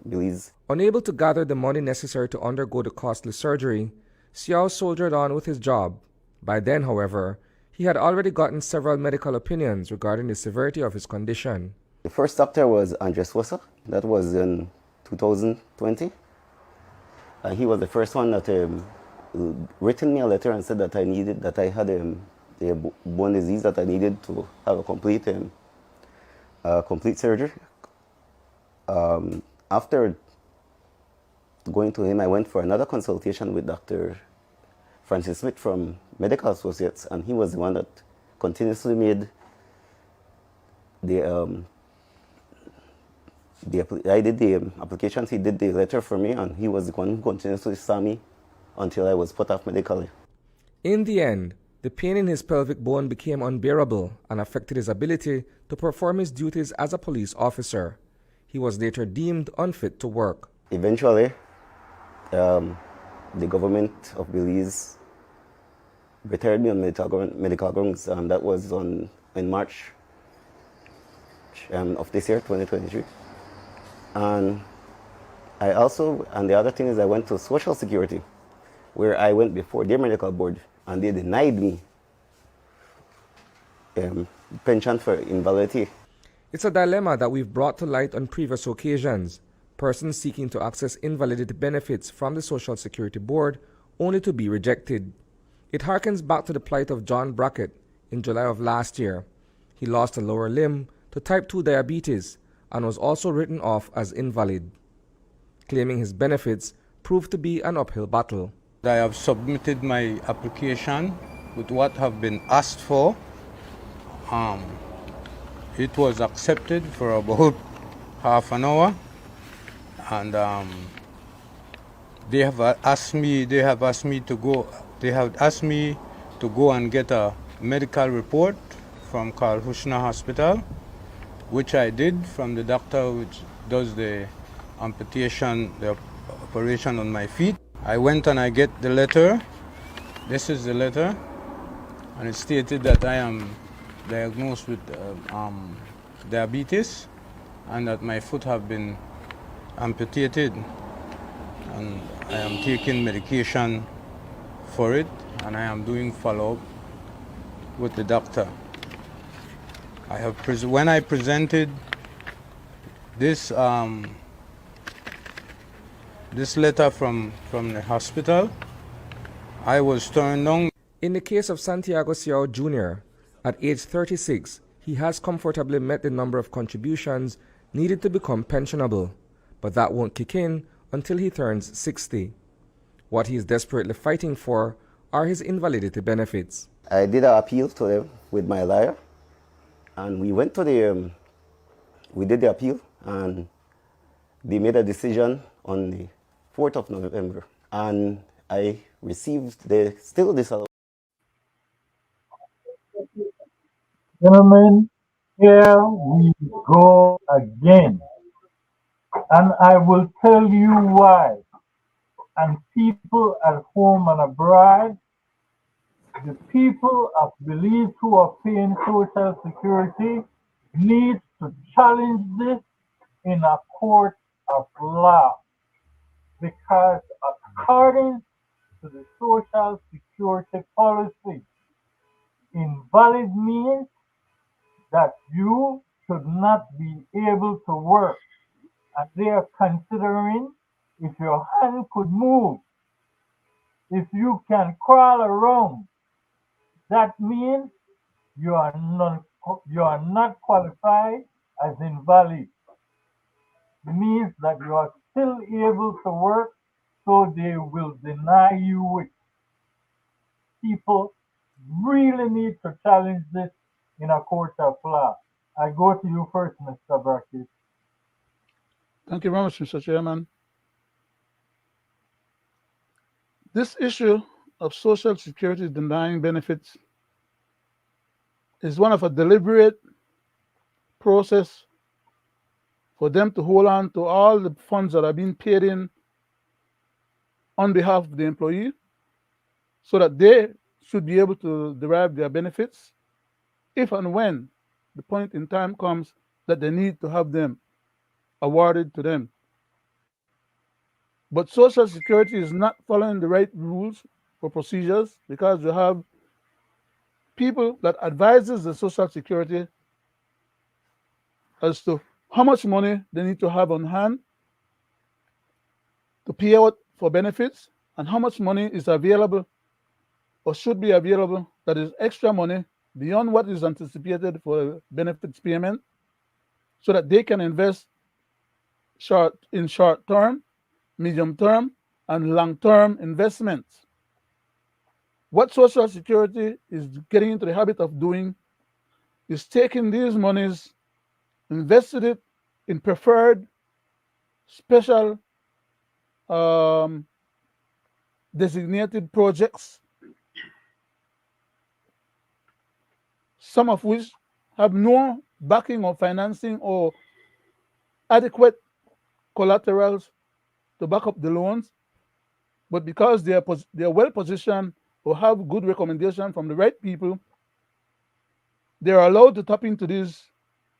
Belize. Unable to gather the money necessary to undergo the costly surgery, Xiao soldiered on with his job. By then, however, he had already gotten several medical opinions regarding the severity of his condition. The first doctor was Andre Sosa. That was in 2020. And he was the first one that written me a letter and said that I had a bone disease, that I needed to have a complete surgery. After going to him, I went for another consultation with Dr. Francis Smith from Medical Associates, and he was the one that continuously made I did the applications, he did the letter for me, and he was the one who continuously saw me until I was put off medically. In the end, the pain in his pelvic bone became unbearable and affected his ability to perform his duties as a police officer. He was later deemed unfit to work. Eventually, the government of Belize retired me on medical grounds, and that was in March of this year, 2023. And the other thing is I went to Social Security, where I went before their medical board, and they denied me pension for invalidity. It's a dilemma that we've brought to light on previous occasions. Persons seeking to access invalidity benefits from the Social Security Board only to be rejected. It harkens back to the plight of John Brackett in July of last year. He lost a lower limb to type 2 diabetes and was also written off as invalid. Claiming his benefits proved to be an uphill battle. I have submitted my application with what have been asked for. It was accepted for about half an hour, and they have asked me to go and get a medical report from Carl Hushner Hospital, which I did from the doctor which does the operation on my feet. I went and I get the letter. This is the letter, and it stated that I am diagnosed with diabetes and that my foot have been amputated, and I am taking medication for it, and I am doing follow-up with the doctor. When I presented this letter from the hospital, I was turned down. In the case of Santiago Xiao Jr., at age 36, he has comfortably met the number of contributions needed to become pensionable, but that won't kick in until he turns 60. What he is desperately fighting for are his invalidity benefits. I did an appeal to them with my lawyer, and we went to we did the appeal, and They made a decision on the 4th of November, and I received the still disallowed. Gentlemen, here we go again. And I will tell you why. And people at home and abroad, the people of Belize who are paying Social Security need to challenge this in a court of law. Because according to the Social Security policy, invalid means that you should not be able to work. And they are considering if your hand could move, if you can crawl around, that means you are not qualified as invalid. It means that you are still able to work, so they will deny you it. People really need to challenge this in a court of law. I go to you first, Mr. Brackett. Thank you very much, Mr. Chairman. This issue of Social Security denying benefits is one of a deliberate process for them to hold on to all the funds that are being paid in on behalf of the employee so that they should be able to derive their benefits if and when the point in time comes that they need to have them awarded to them. But Social Security is not following the right rules or procedures because you have people that advises the Social Security as to how much money they need to have on hand to pay out for benefits and how much money is available or should be available that is extra money beyond what is anticipated for benefits payment so that they can invest in short term, medium term, and long term investments. What Social Security is getting into the habit of doing is taking these monies, invested it in preferred special designated projects, some of which have no backing or financing or adequate collaterals to back up the loans, but because they are well positioned or have good recommendation from the right people, they are allowed to tap into these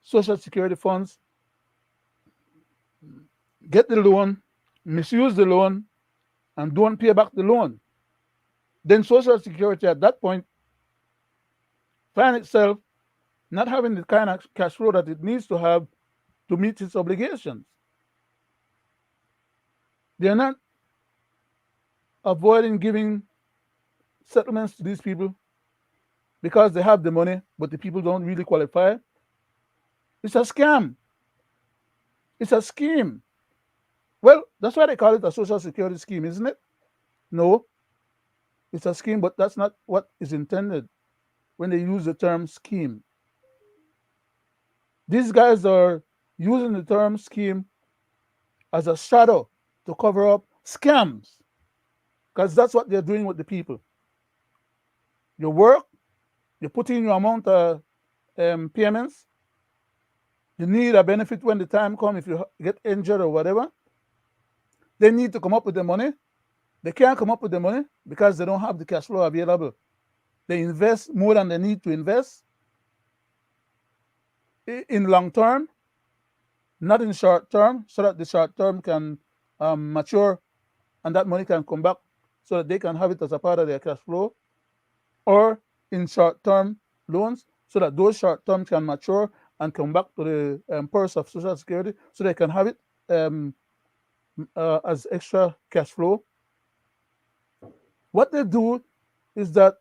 Social Security funds, get the loan, misuse the loan, and don't pay back the loan. Then Social Security at that point find itself not having the kind of cash flow that it needs to have to meet its obligations. They're not avoiding giving settlements to these people because they have the money, but the people don't really qualify. It's a scam. It's a scheme. Well, that's why they call it a Social Security scheme, isn't it? No, it's a scheme, but that's not what is intended when they use the term scheme. These guys are using the term scheme as a shadow to cover up scams because that's what they're doing with the people. You work, you put in your amount of payments, you need a benefit when the time comes if you get injured or whatever. They need to come up with the money. They can't come up with the money because they don't have the cash flow available. They invest more than they need to invest in long term, not in short term, so that the short term can mature and that money can come back so that they can have it as a part of their cash flow, or in short term loans so that those short terms can mature and come back to the purse of Social Security so they can have it as extra cash flow. What they do is that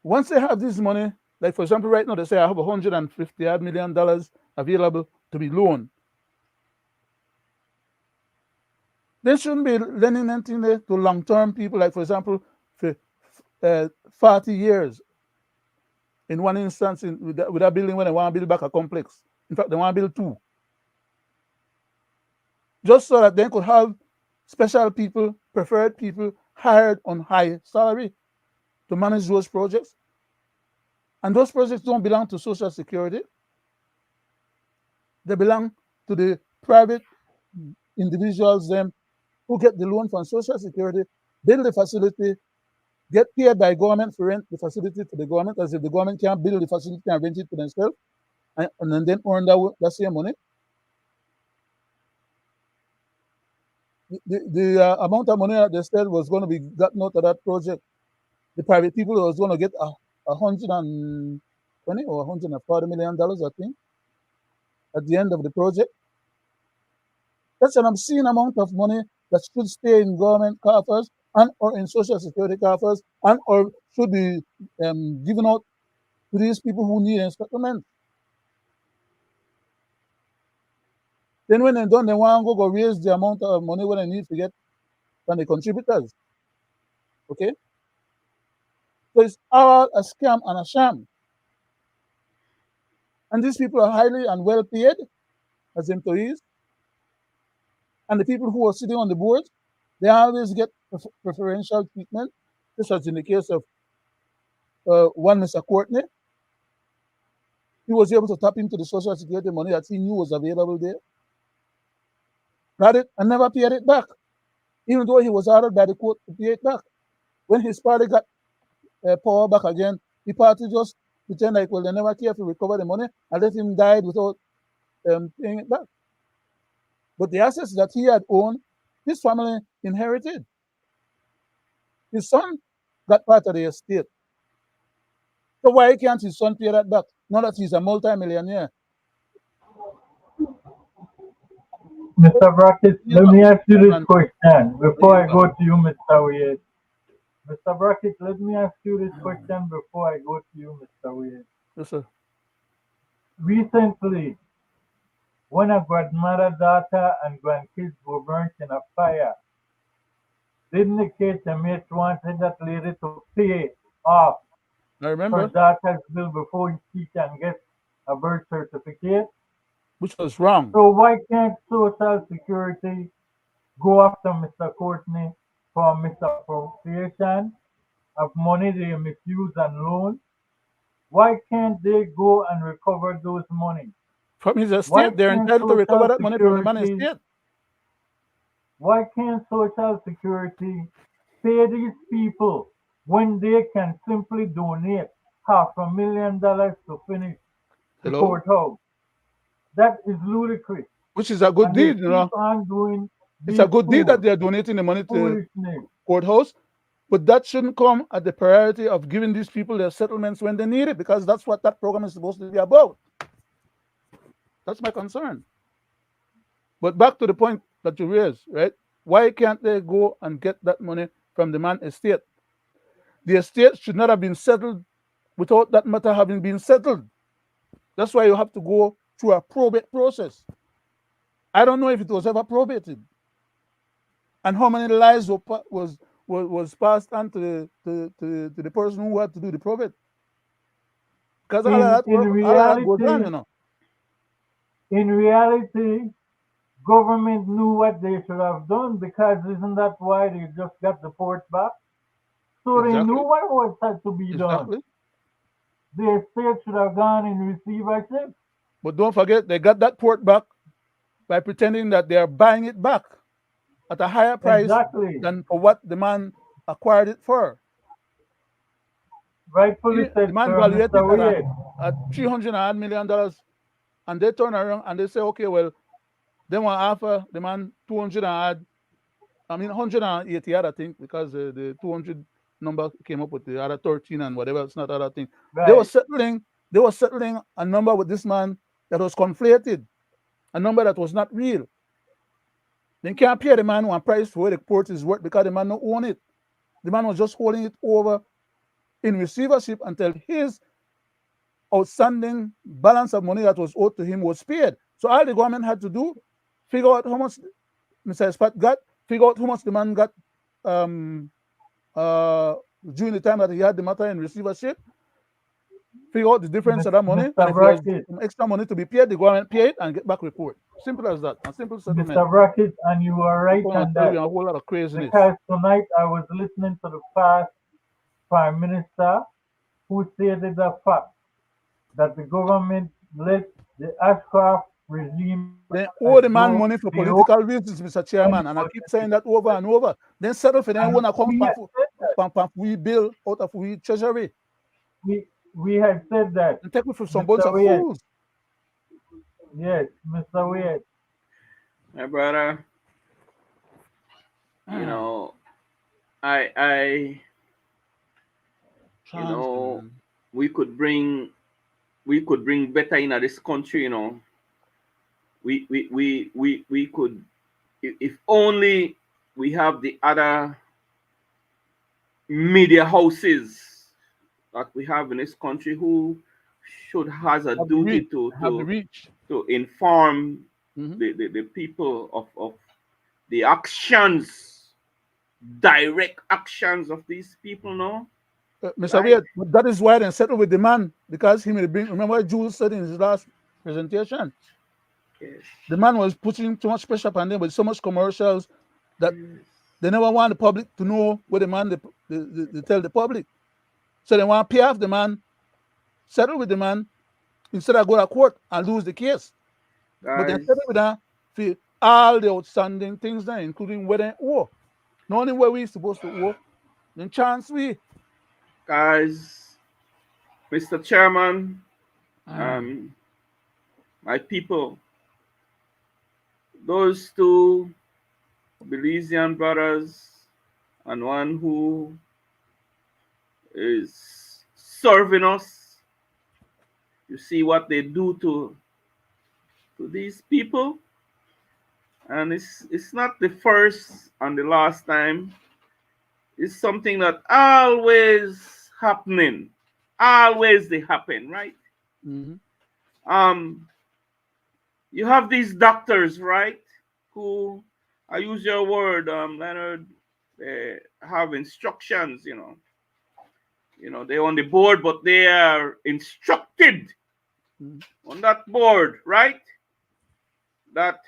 once they have this money, like for example, right now they say I have $150 million available to be loaned. They shouldn't be lending anything there to long-term people, like for example, for 40 years. In one instance, with that building when they want to build back a complex. In fact, they want to build two. just so that they could have special people, preferred people hired on high salary to manage those projects. And those projects don't belong to Social Security. They belong to the private individuals them who get the loan from Social Security, build the facility, get paid by government for rent the facility to the government, as if the government can't build the facility and rent it to themselves, and then earn that same money. The amount of money that they said was going to be gotten out of that project, the private people was going to get $120 or $140 million, I think, at the end of the project. That's an obscene amount of money that should stay in government coffers and or in Social Security coffers and or should be given out to these people who need a settlement. Then when they're done, they want to go raise the amount of money what they need to get from the contributors. Okay? So it's all a scam and a sham. And these people are highly and well paid as employees. And the people who are sitting on the board, they always get preferential treatment, just as in the case of one Mr. Courtney. He was able to tap into the Social Security money that he knew was available there, got it, and never paid it back, even though he was ordered by the court to pay it back. When his party got power back again, the party just pretend like, well, they never care to recover the money and let him die without paying it back. But the assets that he had owned, his family inherited. His son got part of the estate. So why can't his son pay that back? Now that he's a multi-millionaire. Mr. Brackett, let me ask you this question before I go to you, Mr. Wade. Mr. Brackett, let me ask you this question before I go to you, Mr. Wade. Yes, sir. Recently, when a grandmother, daughter, and grandkids were burnt in a fire, didn't the KHMH wanted that lady to pay off her daughter's bill before she can get a birth certificate? Which was wrong. So why can't Social Security go after Mr. Courtney for misappropriation of money they misuse and loan? Why can't they go and recover those money? From his estate, they're entitled to recover that money from the man's estate. Why can't Social Security pay these people when they can simply donate $500,000 to finish the courthouse? That is ludicrous. Which is a good deed, you know. It's a good deed that they're donating the money to the courthouse, but that shouldn't come at the priority of giving these people their settlements when they need it, because that's what that program is supposed to be about. That's my concern. But back to the point that you raised, right? Why can't they go and get that money from the man's estate? The estate should not have been settled without that matter having been settled. That's why you have to go through a probate process. I don't know if it was ever probated, and how many lies was passed on to the person who had to do the probate. Because all of that goes on, you know. In reality, government knew what they should have done, because isn't that why they just got the port back? So they knew what had to be done. The estate should have gone in receivership. But don't forget, they got that port back by pretending that they are buying it back at a higher price than for what the man acquired it for. Rightfully said, the man valued it at $300 million, and they turn around and they say, okay, well, they want to offer the man 180 odd, I think, because the 200 number came up with the other 13 and whatever. It's not other thing. Right. They were settling a number with this man that was conflated, a number that was not real. They can't pay the man one price for where the port is worth, because the man don't own it. The man was just holding it over in receivership until his outstanding balance of money that was owed to him was paid. So all the government had to do, figure out how much Mr. Espat got, figure out how much the man got during the time that he had the matter in receivership, figure out the difference of that money, and if there's some extra money to be paid, the government pay it and get back report. Simple as that. A simple settlement. Mr. Brackett, and you are right People on not tell that. you a whole lot of craziness. Because tonight I was listening to the past Prime Minister who stated the fact that the government let the Ashcroft regime They owe the man go money for below political reasons, Mr. Chairman, and I keep saying that over and over. Then settle for them and when I come we had said that. from we bill out of we treasury We had said that, and take it from some bunch Mr. of Wade. fools. Yes, Mr. Wade. My brother, you know, I you know, we could bring better in this country, you know. We could, if only we have the other media houses that we have in this country who should has a duty to inform the people of the actions, direct actions of these people, no? Mr. Wade, that is why they settle with the man, because he may bring. Remember what Jules said in his last presentation? Yes. The man was putting too much pressure upon them with so much commercials that they never want the public to know what the man they tell the public. So they want to pay off the man, settle with the man, instead of go to court and lose the case. But they settle with that for all the outstanding things there, including where they owe. Not only where we supposed to owe, then chance we. Guys, Mr. Chairman, my people, those two Belizean brothers and one who is serving us, you see what they do to these people, and it's not the first and the last time. It's something that always happening, always they happen, right? You have these doctors, right, who, I use your word, Leonard, they have instructions, you know, they're on the board, but they are instructed on that board, right? That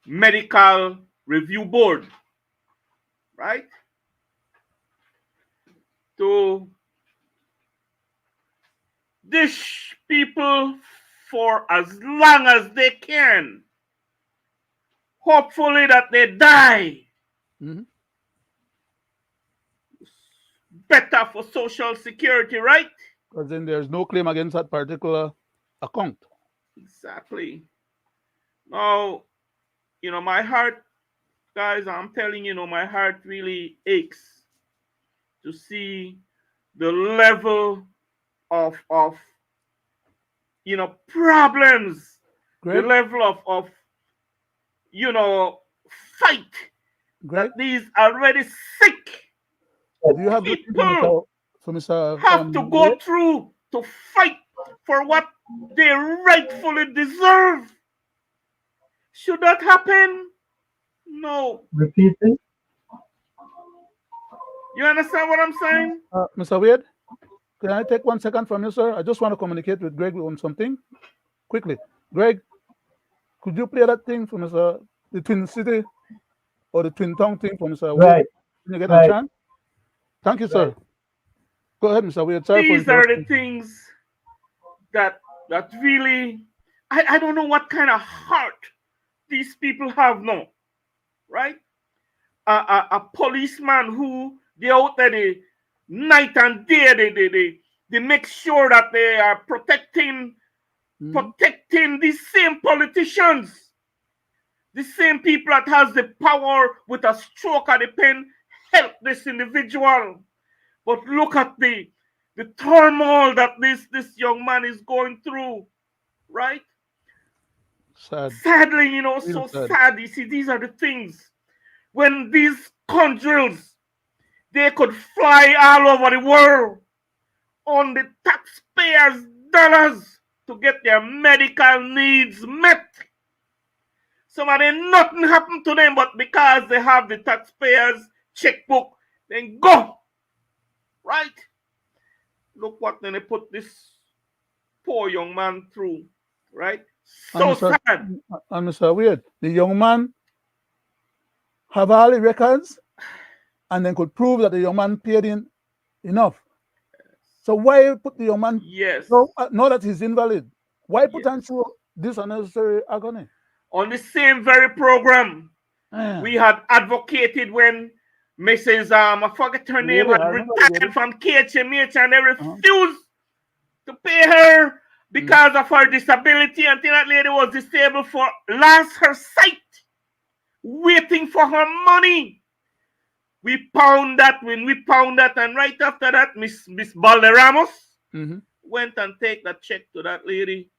medical review board, right? To dish people for as long as they can. Hopefully that they die. Better for Social Security, right? Because then there's no claim against that particular account. Exactly. Now, you know, my heart, guys, I'm telling you, my heart really aches to see the level of problems, Greg? the level of fight that these already sick Do you have people for Mr. have to go through to fight for what they rightfully deserve? Should that happen? No. Repeat it. You understand what I'm saying? Mr. Wade, can I take 1 second from you, sir? I just want to communicate with Greg on something quickly. Greg, could you play that thing for Mr. the Twin City or the Twin Town thing for Mr. Wade? Right. Can you get a chance? Thank you, sir. Go ahead, Mr. Wade. Sorry for These are the interrupting. things that really, I don't know what kind of heart these people have now, right? A policeman who they out there the night and day, they make sure that they are protecting these same politicians, the same people that has the power with a stroke of the pen help this individual. But look at the turmoil that this young man is going through, right? Sad. Sadly, so sad. You see, these are the things. When these conjurers, they could fly all over the world on the taxpayers' dollars to get their medical needs met. Some of them, nothing happened to them, but because they have the taxpayers' checkbook, then go. Right? Look what they put this poor young man through. right? And So sad. Mr. Weird, the young man have all the records and then could prove that the young man paid in enough. So why put the young man? Yes. So now that he's invalid, why put Yes. on through this unnecessary agony? On the same very program, we had advocated when Mrs. I forget her name, Really? had I remember the retired from KHMH and they refused to pay her because of her disability until that lady was disabled for lost her sight, waiting for her money. We found that when we found that, and right after that, Miss Balderramos went and take that check to that lady.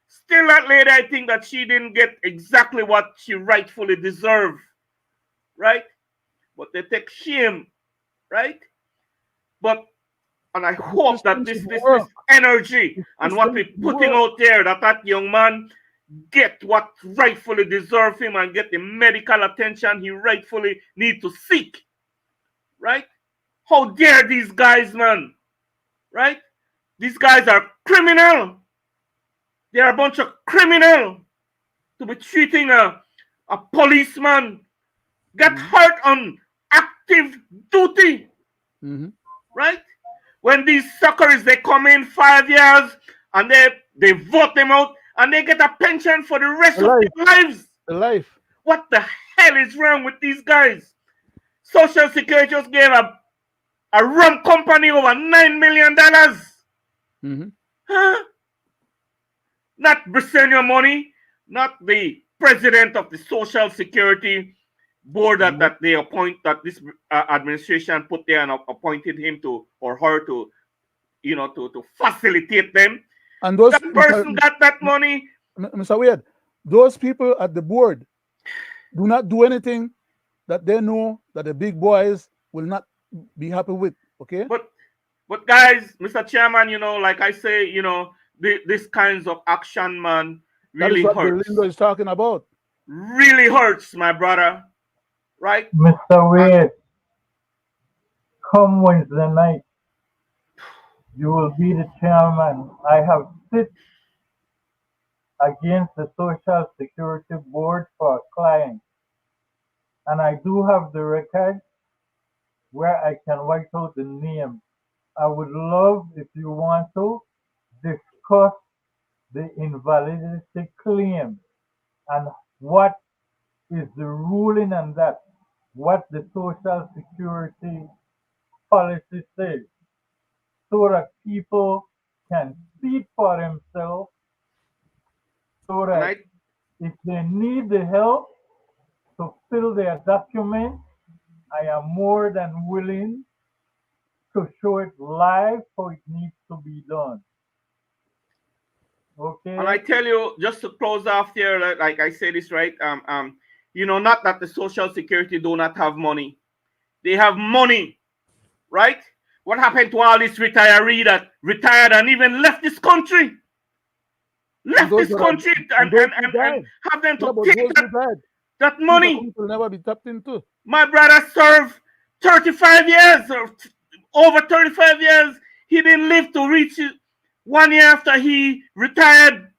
Still, that lady, I think that she didn't get exactly what she rightfully deserved, right? But they take shame, right? But, and I hope that this energy and what we're putting out there, that young man get what rightfully deserve him and get the medical attention he rightfully need to seek, right? How dare these guys, man, right? These guys are criminal. They are a bunch of criminal to be treating a policeman get hurt on active duty, right? When these suckers, they come in 5 years and they vote them out and they get a pension for the rest of their lives. What the hell is wrong with these guys? Social Security just gave a rum company over $9 million. Huh? Not Brazilian money, not the president of the Social Security board that they appoint, that this administration put there and appointed him to or her to, to facilitate them. And those that person got that money. Mr. Weird, those people at the board do not do anything that they know that the big boys will not be happy with. Okay. But guys, Mr. Chairman, like I say, this kinds of action, man, really that is what hurts. Lindo is talking about. Really hurts, my brother. Right? Mr. Wade, come Wednesday night, you will be the chairman. I have sit against the Social Security Board for a client. And I do have the record where I can write out the name. I would love, if you want to, discuss the invalidity claim and what is the ruling on that, what the Social Security policy says, so that people can speak for themselves, so that if they need the help to fill their document, I am more than willing to show it live how it needs to be done. Okay. And I tell you, just to close off there, like I say this, right? Not that the Social Security do not have money. They have money, right? What happened to all these retirees that retired and even left this country? Left this country and have them to take that money. Will never be tapped into. My brother served 35 years, or over 35 years. He didn't live to reach it. 1 year after he retired,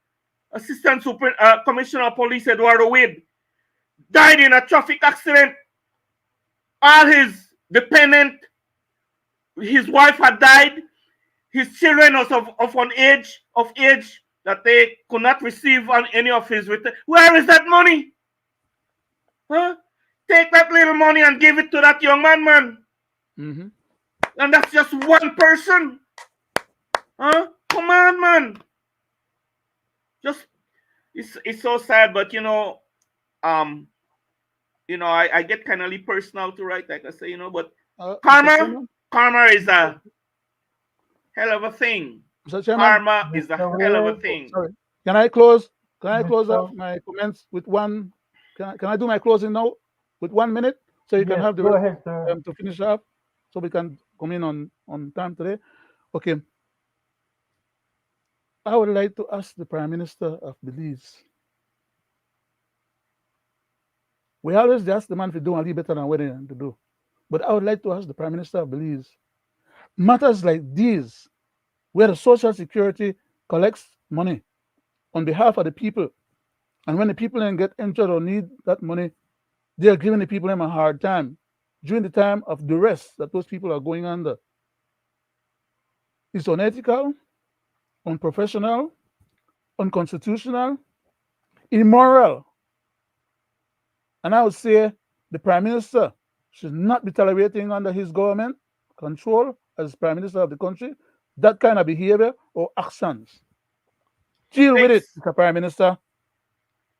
Assistant Commissioner of Police Eduardo Wade died in a traffic accident. All his dependent, his wife had died. His children was of age that they could not receive on any of his return. Where is that money? Huh? Take that little money and give it to that young man. And that's just one person. Huh? Come on, man. Just it's so sad, but I get kind of personal to write, like I say, but karma is a hell of a thing. Karma is a hell of a thing. Sorry. Can I close up my comments with one? Can I do my closing now with 1 minute so you can have the rest to finish up, so we can come in on time today? Okay. I would like to ask the Prime Minister of Belize. We always ask the man to do a little better than what they to do. But I would like to ask the Prime Minister of Belize, matters like these, where the Social Security collects money on behalf of the people. And when the people then get injured or need that money, they are giving the people them a hard time during the time of duress that those people are going under. It's unethical, unprofessional, unconstitutional, immoral. And I would say the Prime Minister should not be tolerating under his government control as Prime Minister of the country that kind of behavior or actions. Deal with it, Mr. Prime Minister.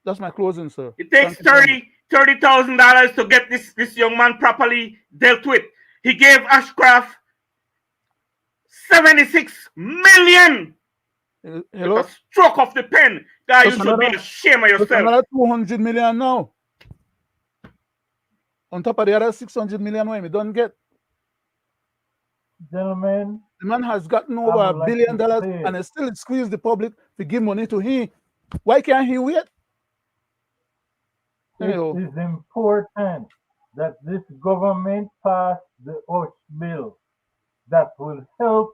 That's my closing, sir. It takes $30,000 to get this young man properly dealt with. He gave Ashcroft 76 million. Hello? With a stroke of the pen. Guy, you should be ashamed of yourself. There's another 200 million now. On top of the other 600 million we don't get. Gentlemen, the man has gotten over $1 billion and he still squeezed the public to give money to him. Why can't he wait? It is important that this government pass the OSH bill that will help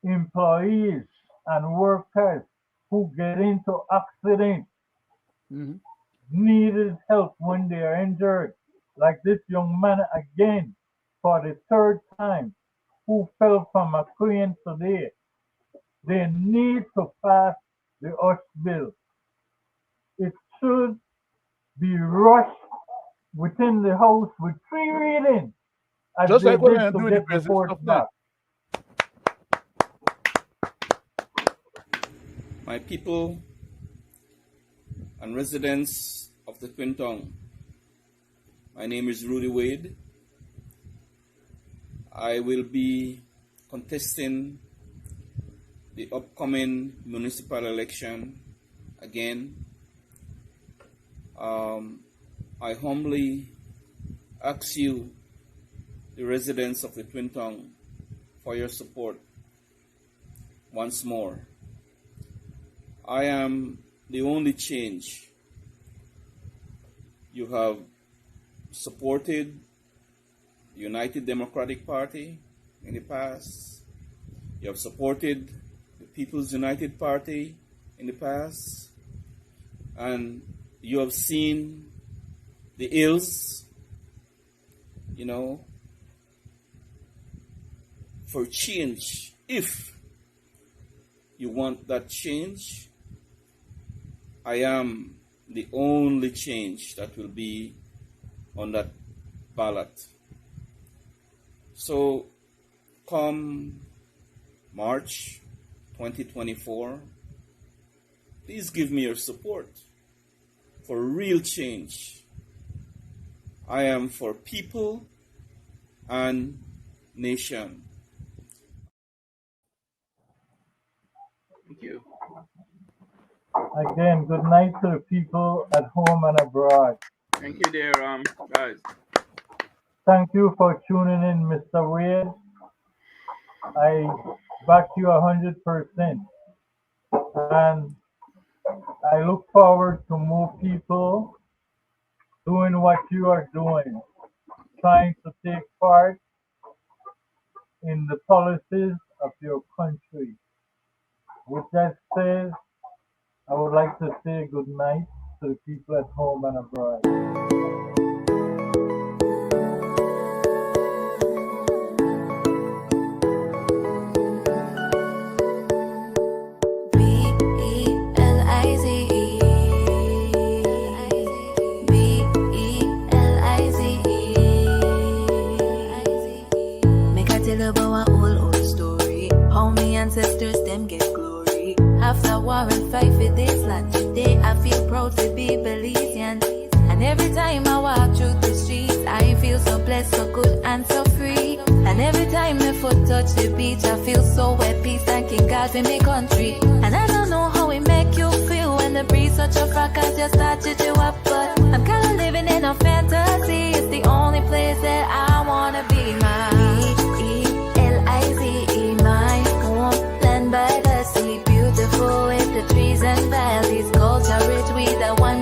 employees and workers who get into accidents, needed help when they are injured, like this young man again for the third time who fell from a crane today. They need to pass the OSH bill. It should be rushed within the House with 3 readings, as just they like when did I to do get the the president report stuff back. My people and residents of the Twin Tongue, my name is Roody Wade. I will be contesting the upcoming municipal election again. I humbly ask you, the residents of the Twin Tongue, for your support once more. I am the only change. You have supported the United Democratic Party in the past. You have supported the People's United Party in the past. And you have seen the ills, for change. If you want that change, I am the only change that will be on that ballot. So come March 2024, please give me your support for real change. I am for people and nation. Thank you. Again, good night to the people at home and abroad. Thank you, dear guys. Thank you for tuning in, Mr. Wade. I back you 100%. And I look forward to more people doing what you are doing, trying to take part in the policies of your country. With that said, I would like to say good night to the people at home and abroad. Ancestors, them get glory. After war and fight for this land, today I feel proud to be Belizean. And every time I walk through the streets, I feel so blessed, so good and so free. And every time my foot touch the beach, I feel so at peace, thanking God for my country. And I don't know how it make you feel when the breeze such a rock as you start to do up, but I'm kinda living in a fantasy. It's the only place that I wanna be. My Belize, my land by the sea, beautiful with the trees and valleys, culture rich with the one